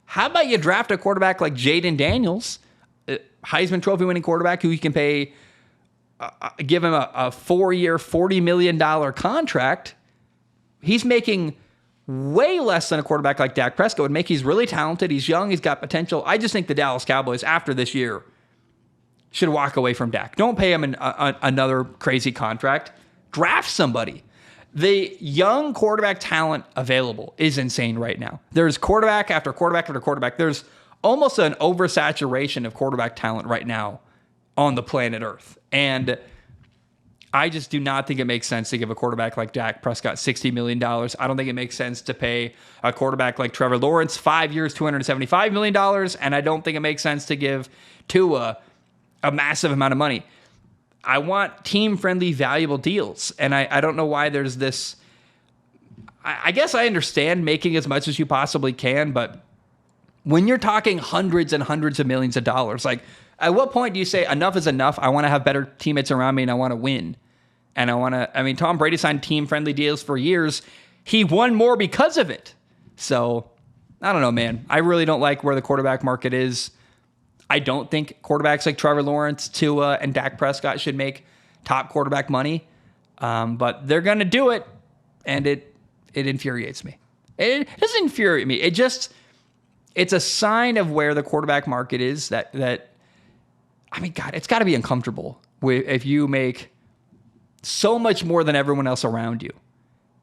How about you draft a quarterback like Jaden Daniels, a Heisman Trophy winning quarterback who you can pay, give him a 4-year, $40 million contract. He's making way less than a quarterback like Dak Prescott would make. He's really talented. He's young. He's got potential. I just think the Dallas Cowboys, after this year, should walk away from Dak. Don't pay him another crazy contract. Draft somebody. The young quarterback talent available is insane right now. There's quarterback after quarterback after quarterback. There's almost an oversaturation of quarterback talent right now on the planet Earth. And I just do not think it makes sense to give a quarterback like Dak Prescott $60 million. I don't think it makes sense to pay a quarterback like Trevor Lawrence 5 years, $275 million. And I don't think it makes sense to give Tua a massive amount of money. I want team-friendly, valuable deals. And I don't know why there's this. I guess I understand making as much as you possibly can, but when you're talking hundreds and hundreds of millions of dollars, like at what point do you say enough is enough? I want to have better teammates around me and I want to win. And Tom Brady signed team-friendly deals for years. He won more because of it. So, I don't know, man. I really don't like where the quarterback market is. I don't think quarterbacks like Trevor Lawrence, Tua, and Dak Prescott should make top quarterback money. But they're going to do it, and it infuriates me. It doesn't infuriate me. It's a sign of where the quarterback market is that God, it's got to be uncomfortable if you make so much more than everyone else around you.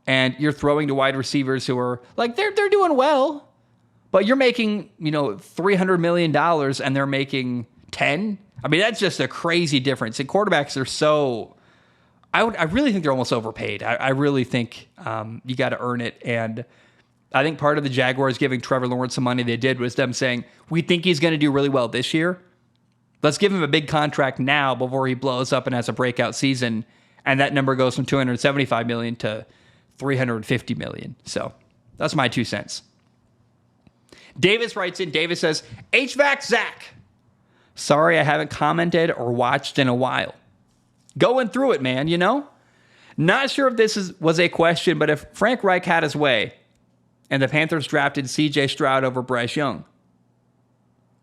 And you're throwing to wide receivers who are like, they're doing well, but you're making, $300 million and they're making 10. I mean, that's just a crazy difference. And quarterbacks are so, I really think they're almost overpaid. I really think you got to earn it. And I think part of the Jaguars giving Trevor Lawrence some money they did was them saying, we think he's going to do really well this year. Let's give him a big contract now before he blows up and has a breakout season. And that number goes from $275 million to $350 million. So that's my 2 cents. Davis writes in. Davis says, HVAC Zach. Sorry I haven't commented or watched in a while. Going through it, man, Not sure if this was a question, but if Frank Reich had his way and the Panthers drafted C.J. Stroud over Bryce Young,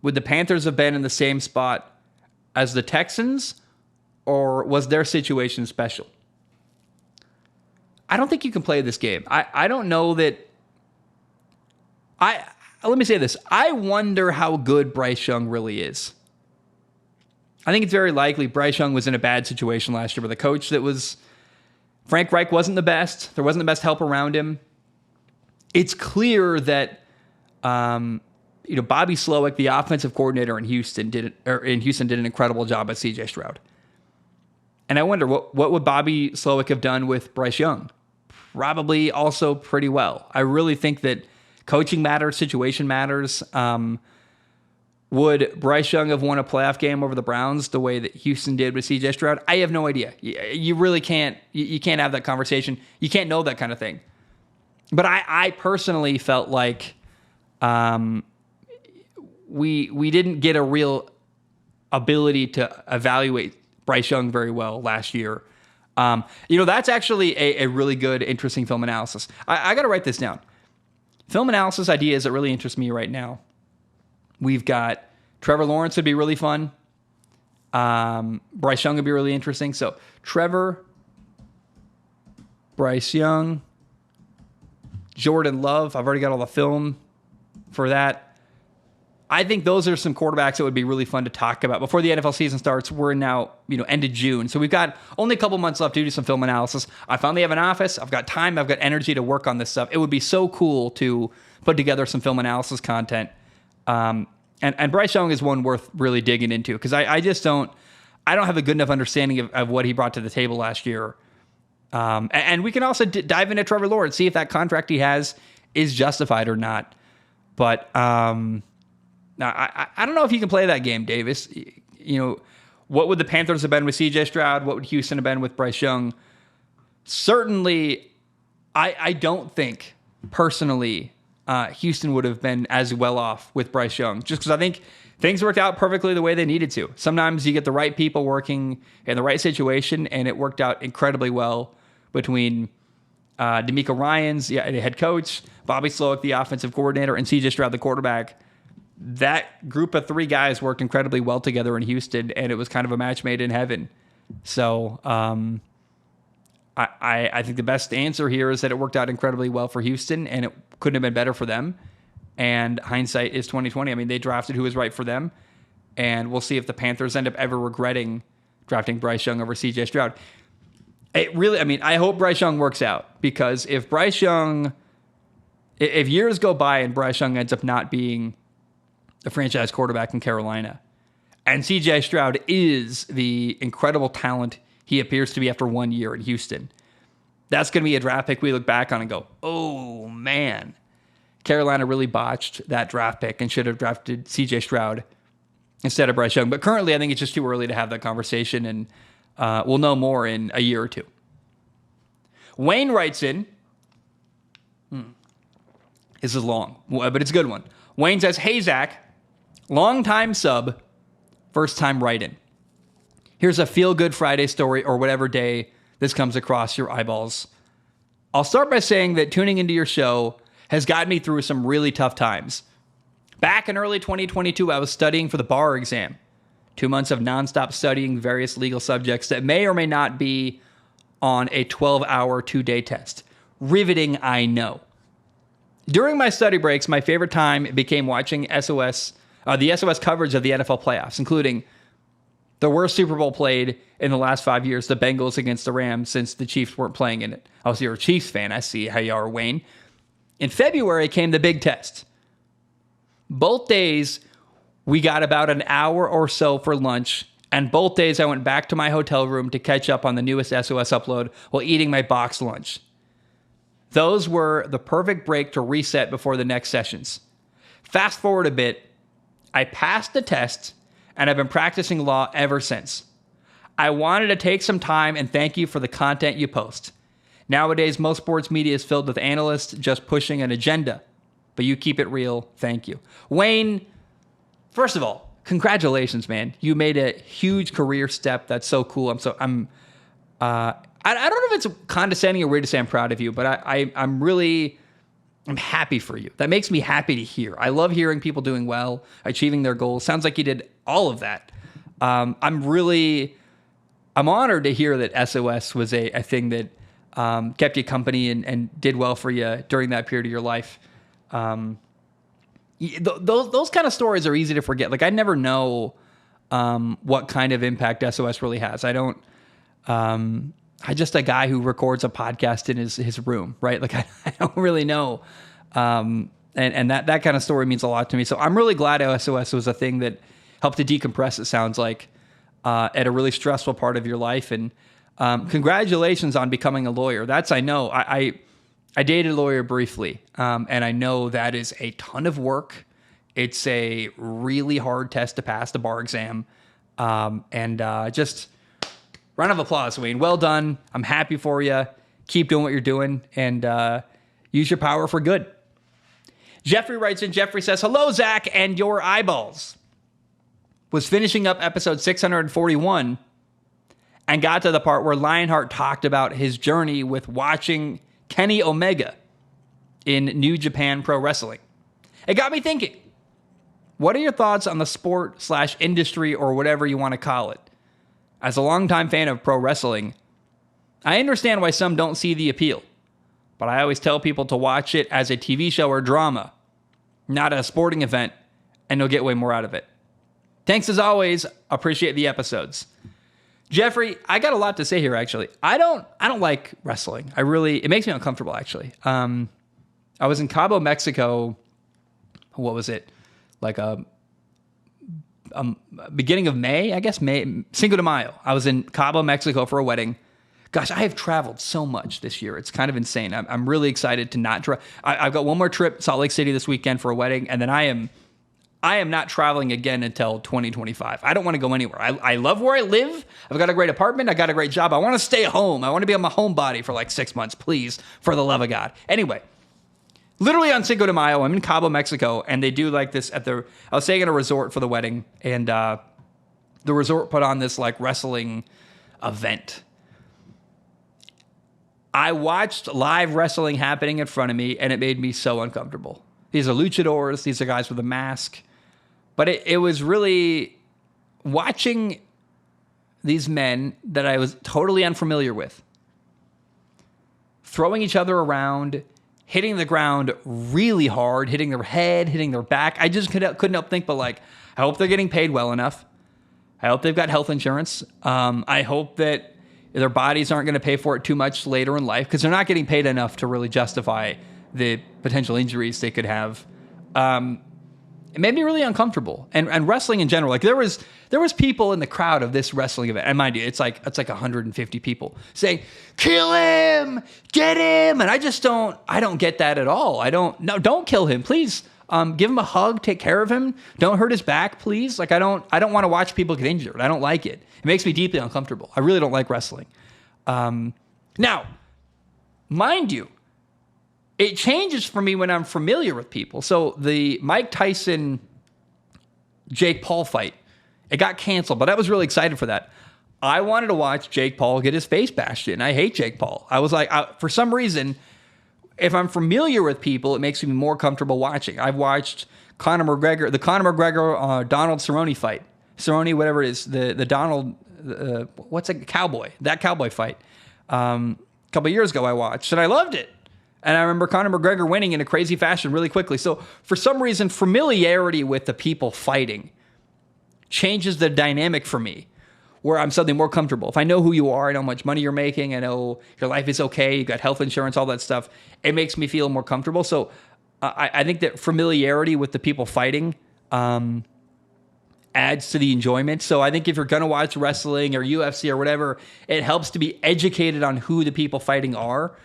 would the Panthers have been in the same spot as the Texans, or was their situation special? I don't think you can play this game. I don't know that. Let me say this. I wonder how good Bryce Young really is. I think it's very likely Bryce Young was in a bad situation last year with a coach that was. Frank Reich wasn't the best. There wasn't the best help around him. It's clear that Bobby Slowick, the offensive coordinator in Houston, did an incredible job with C.J. Stroud. And I wonder, what would Bobby Slowick have done with Bryce Young? Probably also pretty well. I really think that coaching matters, situation matters. Would Bryce Young have won a playoff game over the Browns the way that Houston did with C.J. Stroud? I have no idea. You really can't. You can't have that conversation. You can't know that kind of thing. But I personally felt like we didn't get a real ability to evaluate Bryce Young very well last year. That's actually a really good, interesting film analysis. I got to write this down. Film analysis ideas that really interest me right now. We've got Trevor Lawrence would be really fun. Bryce Young would be really interesting. So Trevor, Bryce Young, Jordan Love. I've already got all the film for that. I think those are some quarterbacks that would be really fun to talk about before the NFL season starts. We're now, end of June. So we've got only a couple months left to do some film analysis. I finally have an office. I've got time. I've got energy to work on this stuff. It would be so cool to put together some film analysis content. And Bryce Young is one worth really digging into because I don't have a good enough understanding of what he brought to the table last year. And we can also dive into Trevor Lawrence, see if that contract he has is justified or not. But now, I don't know if you can play that game, Davis. What would the Panthers have been with C.J. Stroud? What would Houston have been with Bryce Young? certainly, I don't think personally Houston would have been as well off with Bryce Young, just because I think things worked out perfectly the way they needed to. Sometimes you get the right people working in the right situation, and it worked out incredibly well between D'Amico Ryans, the head coach, Bobby Slowick, the offensive coordinator, and C.J. Stroud, the quarterback. That group of three guys worked incredibly well together in Houston, and it was kind of a match made in heaven. So I think the best answer here is that it worked out incredibly well for Houston, and it couldn't have been better for them. And hindsight is 2020. I mean, they drafted who was right for them, and we'll see if the Panthers end up ever regretting drafting Bryce Young over C.J. Stroud. I hope Bryce Young works out, because if years go by and Bryce Young ends up not being the franchise quarterback in Carolina, and C.J. Stroud is the incredible talent he appears to be after 1 year in Houston, that's going to be a draft pick we look back on and go, oh, man, Carolina really botched that draft pick and should have drafted C.J. Stroud instead of Bryce Young. But currently, I think it's just too early to have that conversation, and we'll know more in a year or two. Wayne writes in, this is long, but it's a good one. Wayne says, hey, Zach, long-time sub, first-time write-in. Here's a feel-good Friday story, or whatever day this comes across your eyeballs. I'll start by saying that tuning into your show has gotten me through some really tough times. Back in early 2022, I was studying for the bar exam. 2 months of nonstop studying various legal subjects that may or may not be on a 12-hour, 2-day test. Riveting, I know. During my study breaks, my favorite time became watching the SOS coverage of the NFL playoffs, including the worst Super Bowl played in the last 5 years, the Bengals against the Rams, since the Chiefs weren't playing in it. Obviously, you're a Chiefs fan. I see how you are, Wayne. In February came the big test. Both days, we got about an hour or so for lunch, and both days I went back to my hotel room to catch up on the newest SOS upload while eating my boxed lunch. Those were the perfect break to reset before the next sessions. Fast forward a bit, I passed the test, and I've been practicing law ever since. I wanted to take some time and thank you for the content you post. Nowadays, most sports media is filled with analysts just pushing an agenda, but you keep it real. Thank you. Wayne, first of all, congratulations, man. You made a huge career step. That's so cool. I don't know if it's condescending or weird to say I'm proud of you, but I'm happy for you. That makes me happy to hear. I love hearing people doing well, achieving their goals. Sounds like you did all of that. I'm honored to hear that SOS was a thing that kept you company and did well for you during that period of your life. Those kind of stories are easy to forget. Like, I never know what kind of impact SOS really has. I'm just a guy who records a podcast in his room, right? Like, I don't really know. And that kind of story means a lot to me. So I'm really glad SOS was a thing that helped to decompress, it sounds like, at a really stressful part of your life. And congratulations on becoming a lawyer. I know. I dated a lawyer briefly, and I know that is a ton of work. It's a really hard test to pass, the bar exam. Just round of applause, Wayne. Well done. I'm happy for you. Keep doing what you're doing, and use your power for good. Jeffrey writes in. Jeffrey says, hello, Zach and your eyeballs. Was finishing up episode 641 and got to the part where Lionheart talked about his journey with watching Kenny Omega in New Japan Pro Wrestling. It got me thinking, what are your thoughts on the sport/industry, or whatever you want to call it? As a longtime fan of pro wrestling, I understand why some don't see the appeal, but I always tell people to watch it as a TV show or drama, not a sporting event, and you'll get way more out of it. Thanks as always. Appreciate the episodes. Jeffrey, I got a lot to say here, actually. I don't like wrestling. It makes me uncomfortable, actually. I was in Cabo, Mexico. What was it? Like beginning of May, I guess, Cinco de Mayo. I was in Cabo, Mexico for a wedding. Gosh, I have traveled so much this year. It's kind of insane. I'm really excited to not travel. I've got one more trip, Salt Lake City this weekend for a wedding, and then I am I am not traveling again until 2025. I don't want to go anywhere. I love where I live. I've got a great apartment. I got a great job. I want to stay home. I want to be on my homebody for like 6 months, please, for the love of God. Anyway, literally on Cinco de Mayo, I'm in Cabo, Mexico, and they do like this I was staying at a resort for the wedding, and the resort put on this like wrestling event. I watched live wrestling happening in front of me, and it made me so uncomfortable. These are luchadors. These are guys with a mask. But it was really watching these men that I was totally unfamiliar with throwing each other around, hitting the ground really hard, hitting their head, hitting their back. I just couldn't help think, but like, I hope they're getting paid well enough. I hope they've got health insurance. I hope that their bodies aren't going to pay for it too much later in life, because they're not getting paid enough to really justify the potential injuries they could have. It made me really uncomfortable. And wrestling in general, like there was people in the crowd of this wrestling event, and mind you, it's like 150 people saying, "Kill him, get him," and I don't get that at all. Don't kill him, please. Give him a hug, take care of him. Don't hurt his back, please. Like I don't want to watch people get injured. I don't like it. It makes me deeply uncomfortable. I really don't like wrestling. Now, mind you, it changes for me when I'm familiar with people. So the Mike Tyson, Jake Paul fight, it got canceled, but I was really excited for that. I wanted to watch Jake Paul get his face bashed in. I hate Jake Paul. I was like, for some reason, if I'm familiar with people, it makes me more comfortable watching. I've watched the Conor McGregor, Donald Cerrone fight. Cerrone, whatever it is, the Donald, cowboy, that cowboy fight. A couple of years ago I watched, and I loved it. And I remember Conor McGregor winning in a crazy fashion really quickly. So for some reason, familiarity with the people fighting changes the dynamic for me, where I'm suddenly more comfortable. If I know who you are, I know how much money you're making, I know your life is okay, you got health insurance, all that stuff, it makes me feel more comfortable. So I think that familiarity with the people fighting adds to the enjoyment. So I think if you're going to watch wrestling or UFC or whatever, it helps to be educated on who the people fighting are.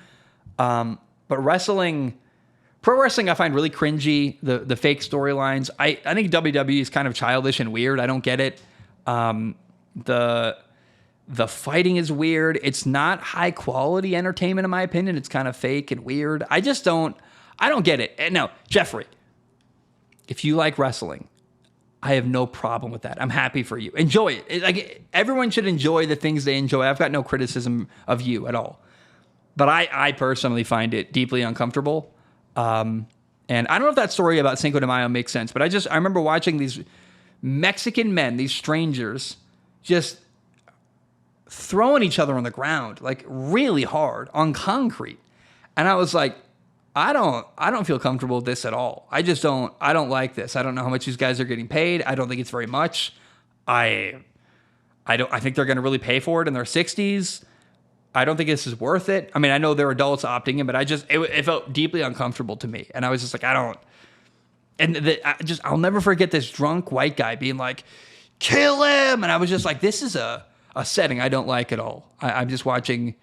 But pro wrestling, I find really cringy, the fake storylines. I think WWE is kind of childish and weird. I don't get it. The fighting is weird. It's not high quality entertainment, in my opinion. It's kind of fake and weird. I don't get it. And now, Jeffrey, if you like wrestling, I have no problem with that. I'm happy for you. Enjoy it. Like everyone should enjoy the things they enjoy. I've got no criticism of you at all. But I personally find it deeply uncomfortable. And I don't know if that story about Cinco de Mayo makes sense, but I remember watching these Mexican men, these strangers, just throwing each other on the ground, like really hard on concrete. And I was like, I don't feel comfortable with this at all. I don't like this. I don't know how much these guys are getting paid. I don't think it's very much. I think they're going to really pay for it in their 60s. I don't think this is worth it. I mean, I know they're adults opting in, but it felt deeply uncomfortable to me. And I was just like, I'll never forget this drunk white guy being like, "Kill him." And I was just like, this is a setting I don't like at all. I'm just watching.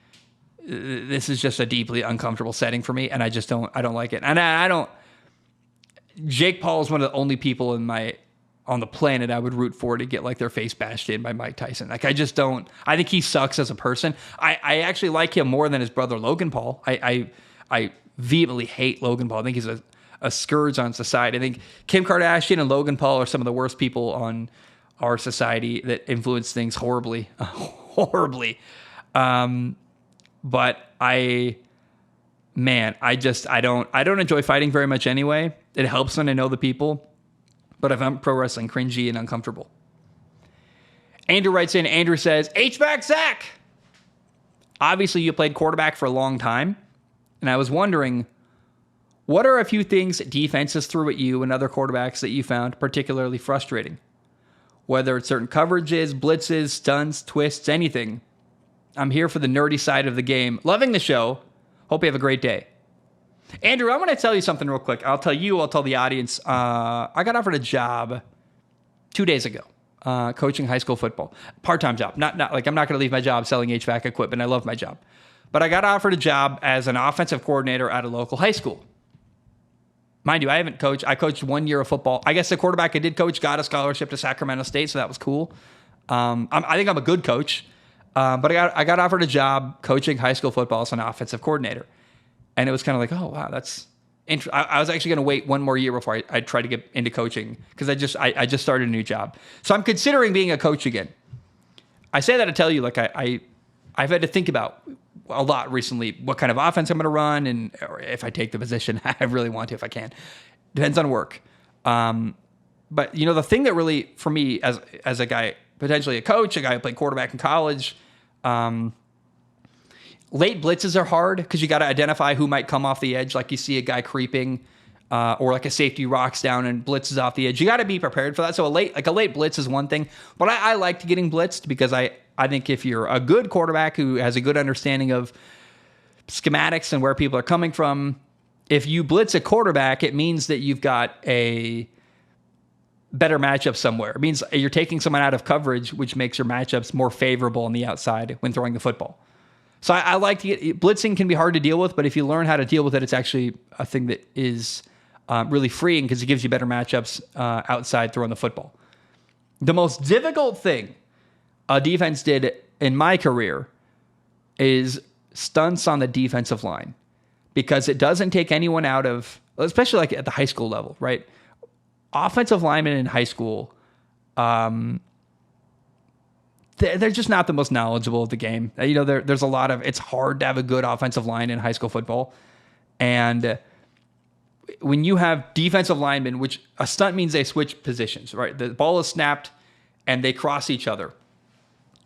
This is just a deeply uncomfortable setting for me. And I don't like it. And Jake Paul is one of the only people on the planet I would root for to get like their face bashed in by Mike Tyson. Like I think he sucks as a person. I actually like him more than his brother Logan Paul. I vehemently hate Logan Paul. I think he's a scourge on society. I think Kim Kardashian and Logan Paul are some of the worst people on our society that influence things horribly. But I don't enjoy fighting very much anyway. It helps when I know the people. But I found pro wrestling cringy and uncomfortable. Andrew writes in, Andrew says, "H-back Zach! Obviously, you played quarterback for a long time. And I was wondering, what are a few things defenses threw at you and other quarterbacks that you found particularly frustrating? Whether it's certain coverages, blitzes, stunts, twists, anything. I'm here for the nerdy side of the game. Loving the show. Hope you have a great day." Andrew, I'm going to tell you something real quick. I'll tell the audience. I got offered a job 2 days ago, coaching high school football. Part-time job. Not like I'm not going to leave my job selling HVAC equipment. I love my job. But I got offered a job as an offensive coordinator at a local high school. mind you, I haven't coached. I coached 1 year of football. I guess the quarterback I did coach got a scholarship to Sacramento State, so that was cool. I think I'm a good coach, but I got offered a job coaching high school football as an offensive coordinator, and it was kind of like, oh wow, that's interesting. I was actually going to wait 1 more year before I tried to get into coaching because I just started a new job, so I'm considering being a coach again. I say that to tell you, like I've had to think about a lot recently what kind of offense I'm going to run, and or if I take the position, I really want to if I can. Depends on work. But the thing that really, for me, as a guy, potentially a coach, a guy who played quarterback in college, late blitzes are hard because you got to identify who might come off the edge. Like you see a guy creeping, or like a safety rocks down and blitzes off the edge. You got to be prepared for that. So a late blitz is one thing, but I liked getting blitzed because I think if you're a good quarterback who has a good understanding of schematics and where people are coming from, if you blitz a quarterback, it means that you've got a better matchup somewhere. It means you're taking someone out of coverage, which makes your matchups more favorable on the outside when throwing the football. So I like to get blitzing can be hard to deal with, but if you learn how to deal with it, it's actually a thing that is really freeing because it gives you better matchups outside throwing the football. The most difficult thing a defense did in my career is stunts on the defensive line because it doesn't take anyone out of, especially like at the high school level, right? Offensive linemen in high school, they're just not the most knowledgeable of the game. There's a lot of, it's hard to have a good offensive line in high school football. And when you have defensive linemen, which a stunt means they switch positions, right? The ball is snapped and they cross each other,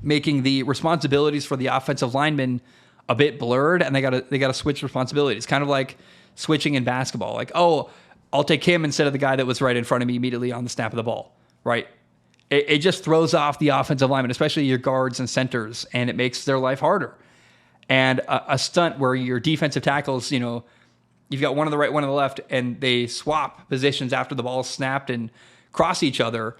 making the responsibilities for the offensive linemen a bit blurred, and they gotta switch responsibilities. Kind of like switching in basketball. Like, oh, I'll take him instead of the guy that was right in front of me immediately on the snap of the ball, right? It just throws off the offensive linemen, especially your guards and centers, and it makes their life harder. And a stunt where your defensive tackles, you've got one on the right, one on the left, and they swap positions after the ball is snapped and cross each other,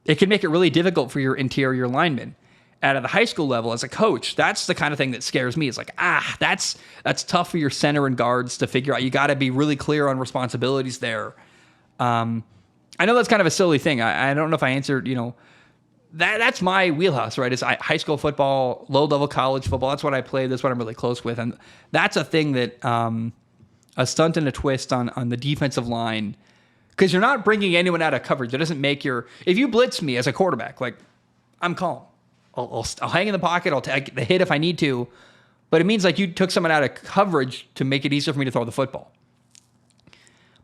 it can make it really difficult for your interior linemen. At the high school level, as a coach, that's the kind of thing that scares me. It's like, that's tough for your center and guards to figure out. You got to be really clear on responsibilities there. I know that's kind of a silly thing. I don't know if I answered, that's my wheelhouse, right? It's high school football, low-level college football. That's what I play. That's what I'm really close with. And that's a thing that a stunt and a twist on the defensive line, because you're not bringing anyone out of coverage. It doesn't make if you blitz me as a quarterback, like, I'm calm. I'll hang in the pocket. I'll take the hit if I need to. But it means like you took someone out of coverage to make it easier for me to throw the football.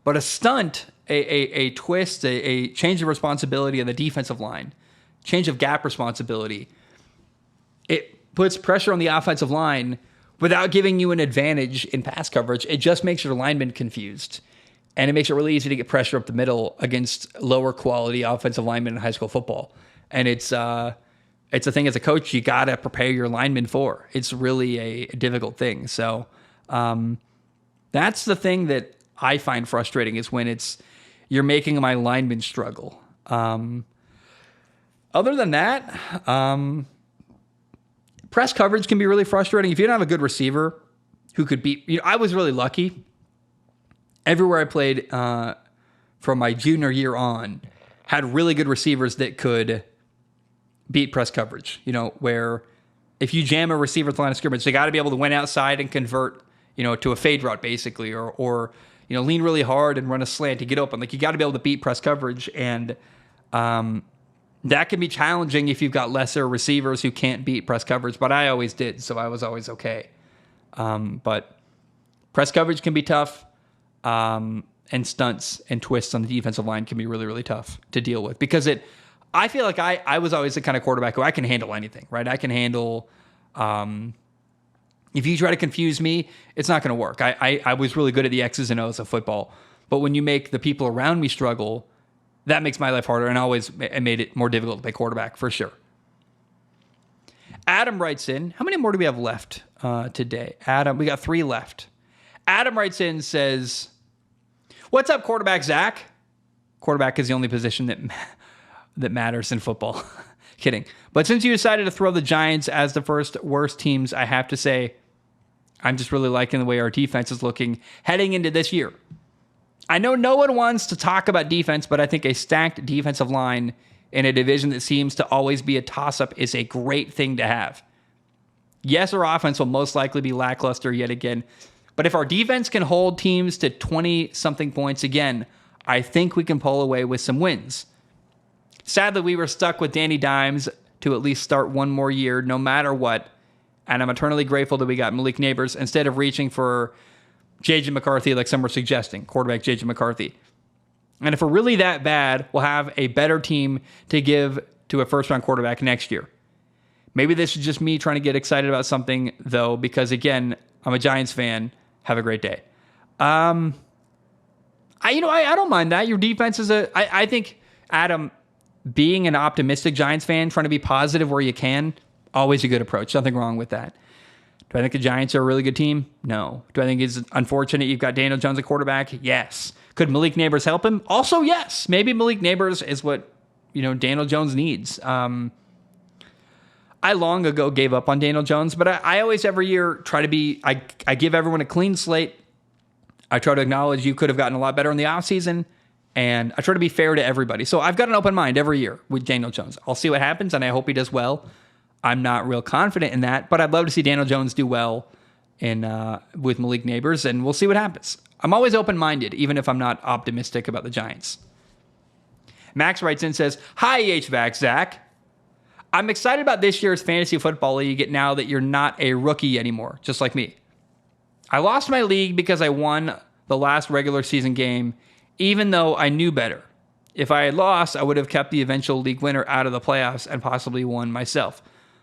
But a stunt, a twist, a change of responsibility of the defensive line, change of gap responsibility, it puts pressure on the offensive line without giving you an advantage in pass coverage. It just makes your linemen confused. And it makes it really easy to get pressure up the middle against lower quality offensive linemen in high school football. And it's a thing as a coach you got to prepare your linemen for. It's really a difficult thing. So that's the thing that I find frustrating is when you're making my linemen struggle. Other than that, press coverage can be really frustrating. If you don't have a good receiver who could beat, I was really lucky. Everywhere I played from my junior year on had really good receivers that could beat press coverage, where if you jam a receiver at the line of scrimmage, they got to be able to win outside and convert, to a fade route basically, or lean really hard and run a slant to get open. Like you got to be able to beat press coverage, and that can be challenging if you've got lesser receivers who can't beat press coverage. But I always did, so I was always okay. But press coverage can be tough, and stunts and twists on the defensive line can be really, really tough to deal with because I feel like I was always the kind of quarterback who I can handle anything, right? I can handle, if you try to confuse me, it's not going to work. I was really good at the X's and O's of football, but when you make the people around me struggle, that makes my life harder, and it made it more difficult to play quarterback for sure. Adam writes in, how many more do we have left today? Adam, we got 3 left. Adam writes in and says, what's up, quarterback Zach? Quarterback is the only position that matters in football. Kidding. But since you decided to throw the Giants as the first worst teams, I have to say, I'm just really liking the way our defense is looking heading into this year. I know no one wants to talk about defense, but I think a stacked defensive line in a division that seems to always be a toss-up is a great thing to have. Yes, our offense will most likely be lackluster yet again, but if our defense can hold teams to 20-something points again, I think we can pull away with some wins. Sadly, we were stuck with Danny Dimes to at least start one more year, no matter what, and I'm eternally grateful that we got Malik Neighbors instead of reaching for J.J. McCarthy like some were suggesting, quarterback J.J. McCarthy. And if we're really that bad, we'll have a better team to give to a first-round quarterback next year. Maybe this is just me trying to get excited about something, though, because, again, I'm a Giants fan. Have a great day. I don't mind that. Your defense is I think, Adam, being an optimistic Giants fan, trying to be positive where you can, always a good approach. Nothing wrong with that. Do I think the Giants are a really good team? No. Do I think it's unfortunate you've got Daniel Jones at quarterback? Yes. Could Malik Neighbors help him? Also, yes. Maybe Malik Neighbors is what, Daniel Jones needs. I long ago gave up on Daniel Jones, but I always, every year, try to be, I give everyone a clean slate. I try to acknowledge you could have gotten a lot better in the offseason, and I try to be fair to everybody. So I've got an open mind every year with Daniel Jones. I'll see what happens, and I hope he does well. I'm not real confident in that, but I'd love to see Daniel Jones do well with Malik Neighbors, and we'll see what happens. I'm always open-minded, even if I'm not optimistic about the Giants. Max writes in and says, "Hi, HVAC Zach. I'm excited about this year's fantasy football league now that you're not a rookie anymore, just like me. I lost my league because I won the last regular season game, even though I knew better. If I had lost, I would have kept the eventual league winner out of the playoffs and possibly won myself.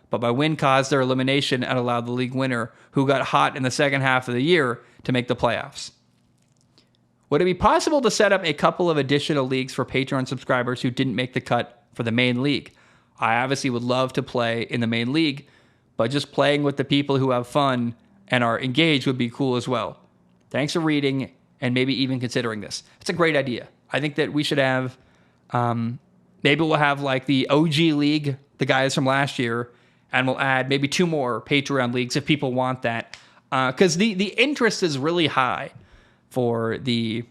But my win caused their elimination and allowed the league winner, who got hot in the second half of the year, to make the playoffs. Would it be possible to set up a couple of additional leagues for Patreon subscribers who didn't make the cut for the main league? I obviously would love to play in the main league, but just playing with the people who have fun and are engaged would be cool as well. Thanks for reading and maybe even considering this." It's a great idea. I think that we should have, maybe we'll have like the OG league, the guys from last year, and we'll add maybe 2 more Patreon leagues if people want that. Because the interest is really high for the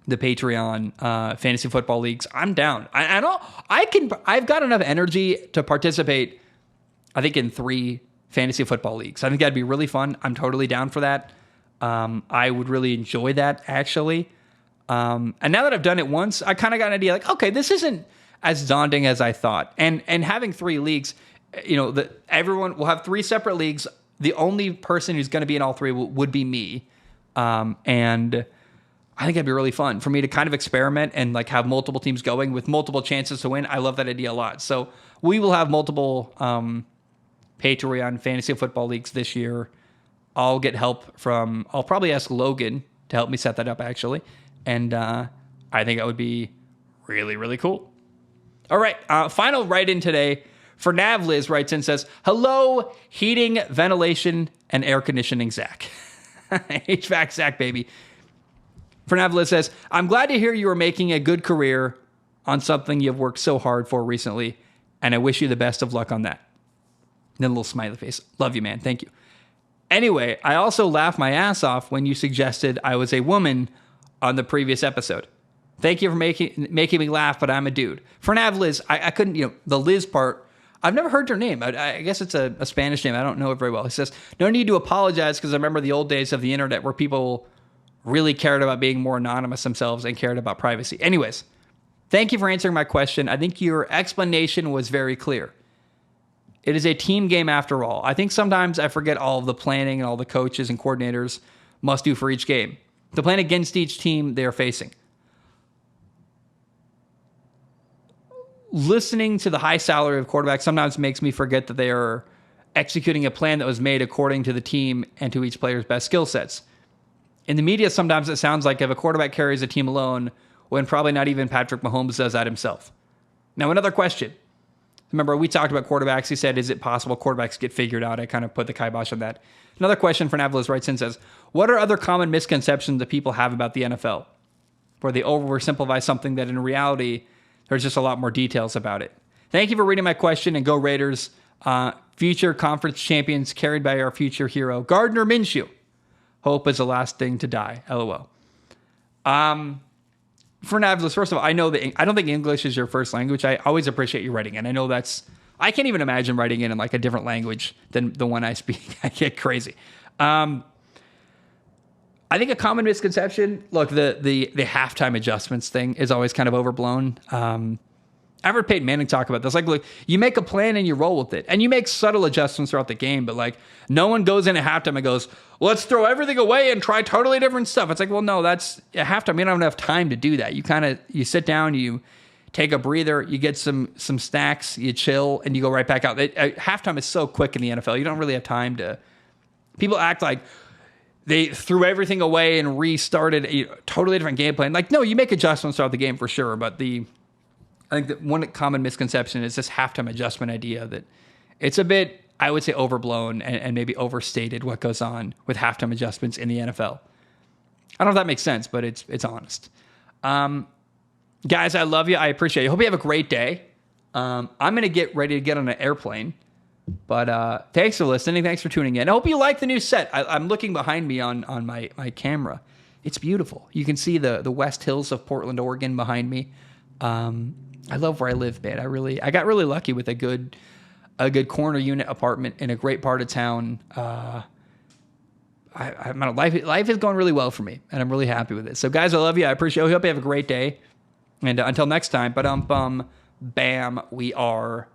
Patreon fantasy football leagues. I'm down. I've got enough energy to participate, I think, in 3 fantasy football leagues. I think that'd be really fun. I'm totally down for that. I would really enjoy that, actually. And now that I've done it once, I kind of got an idea like, okay, this isn't as daunting as I thought. And having 3 leagues, everyone will have 3 separate leagues. The only person who's going to be in all 3 would be me. And I think it'd be really fun for me to kind of experiment and like have multiple teams going with multiple chances to win. I love that idea a lot. So we will have multiple Patreon fantasy football leagues this year. I'll get help I'll probably ask Logan to help me set that up, actually. And I think that would be really, really cool. All right, final write-in today. For Navliz writes in and says, "Hello, heating, ventilation, and air conditioning Zach." HVAC Zach, baby. For Navliz says, "I'm glad to hear you are making a good career on something you've worked so hard for recently, and I wish you the best of luck on that." Then a little smiley face. Love you, man. Thank you. Anyway, I also laughed my ass off when you suggested I was a woman on the previous episode. Thank you for making me laugh, but I'm a dude. For Navliz, I couldn't, the Liz part, I've never heard her name. I guess it's a Spanish name. I don't know it very well. He says, "No need to apologize because I remember the old days of the internet where people really cared about being more anonymous themselves and cared about privacy." Anyways, thank you for answering my question. I think your explanation was very clear. It is a team game after all. I think sometimes I forget all of the planning and all the coaches and coordinators must do for each game to plan against each team they are facing. Listening to the high salary of quarterbacks sometimes makes me forget that they are executing a plan that was made according to the team and to each player's best skill sets. In the media, sometimes it sounds like if a quarterback carries a team alone, when probably not even Patrick Mahomes does that himself. Now, another question. Remember, we talked about quarterbacks. He said, is it possible quarterbacks get figured out? I kind of put the kibosh on that. Another question for Navliz writes in says, "What are other common misconceptions that people have about the NFL, where they oversimplify something that in reality, there's just a lot more details about it?" Thank you for reading my question, and go Raiders. Future conference champions carried by our future hero, Gardner Minshew. Hope is the last thing to die. LOL. For Navlis, first of all, I know that I don't think English is your first language. I always appreciate you writing in. I know I can't even imagine writing in like a different language than the one I speak. I get crazy. I think a common misconception, look, the halftime adjustments thing is always kind of overblown. I've heard Peyton Manning talk about this. Like, look, you make a plan and you roll with it. And you make subtle adjustments throughout the game, but like no one goes in at halftime and goes, let's throw everything away and try totally different stuff. It's like, well, no, that's at halftime. You don't have enough time to do that. You sit down, you take a breather, you get some snacks, you chill, and you go right back out. Halftime is so quick in the NFL. You don't really have time to, people act like they threw everything away and restarted a totally different game plan. Like, no, you make adjustments throughout the game for sure, but I think that one common misconception is this halftime adjustment idea that it's a bit, I would say, overblown and maybe overstated what goes on with halftime adjustments in the NFL. I don't know if that makes sense, but it's honest. Guys, I love you. I appreciate you. I hope you have a great day. I'm going to get ready to get on an airplane, but thanks for listening. Thanks for tuning in. I hope you like the new set. I'm looking behind me on my camera. It's beautiful. You can see the West Hills of Portland, Oregon behind me. I love where I live, man. I got really lucky with a good corner unit apartment in a great part of town. Life is going really well for me, and I'm really happy with it. So, guys, I love you. I appreciate it. I hope you have a great day. And until next time, bam, we are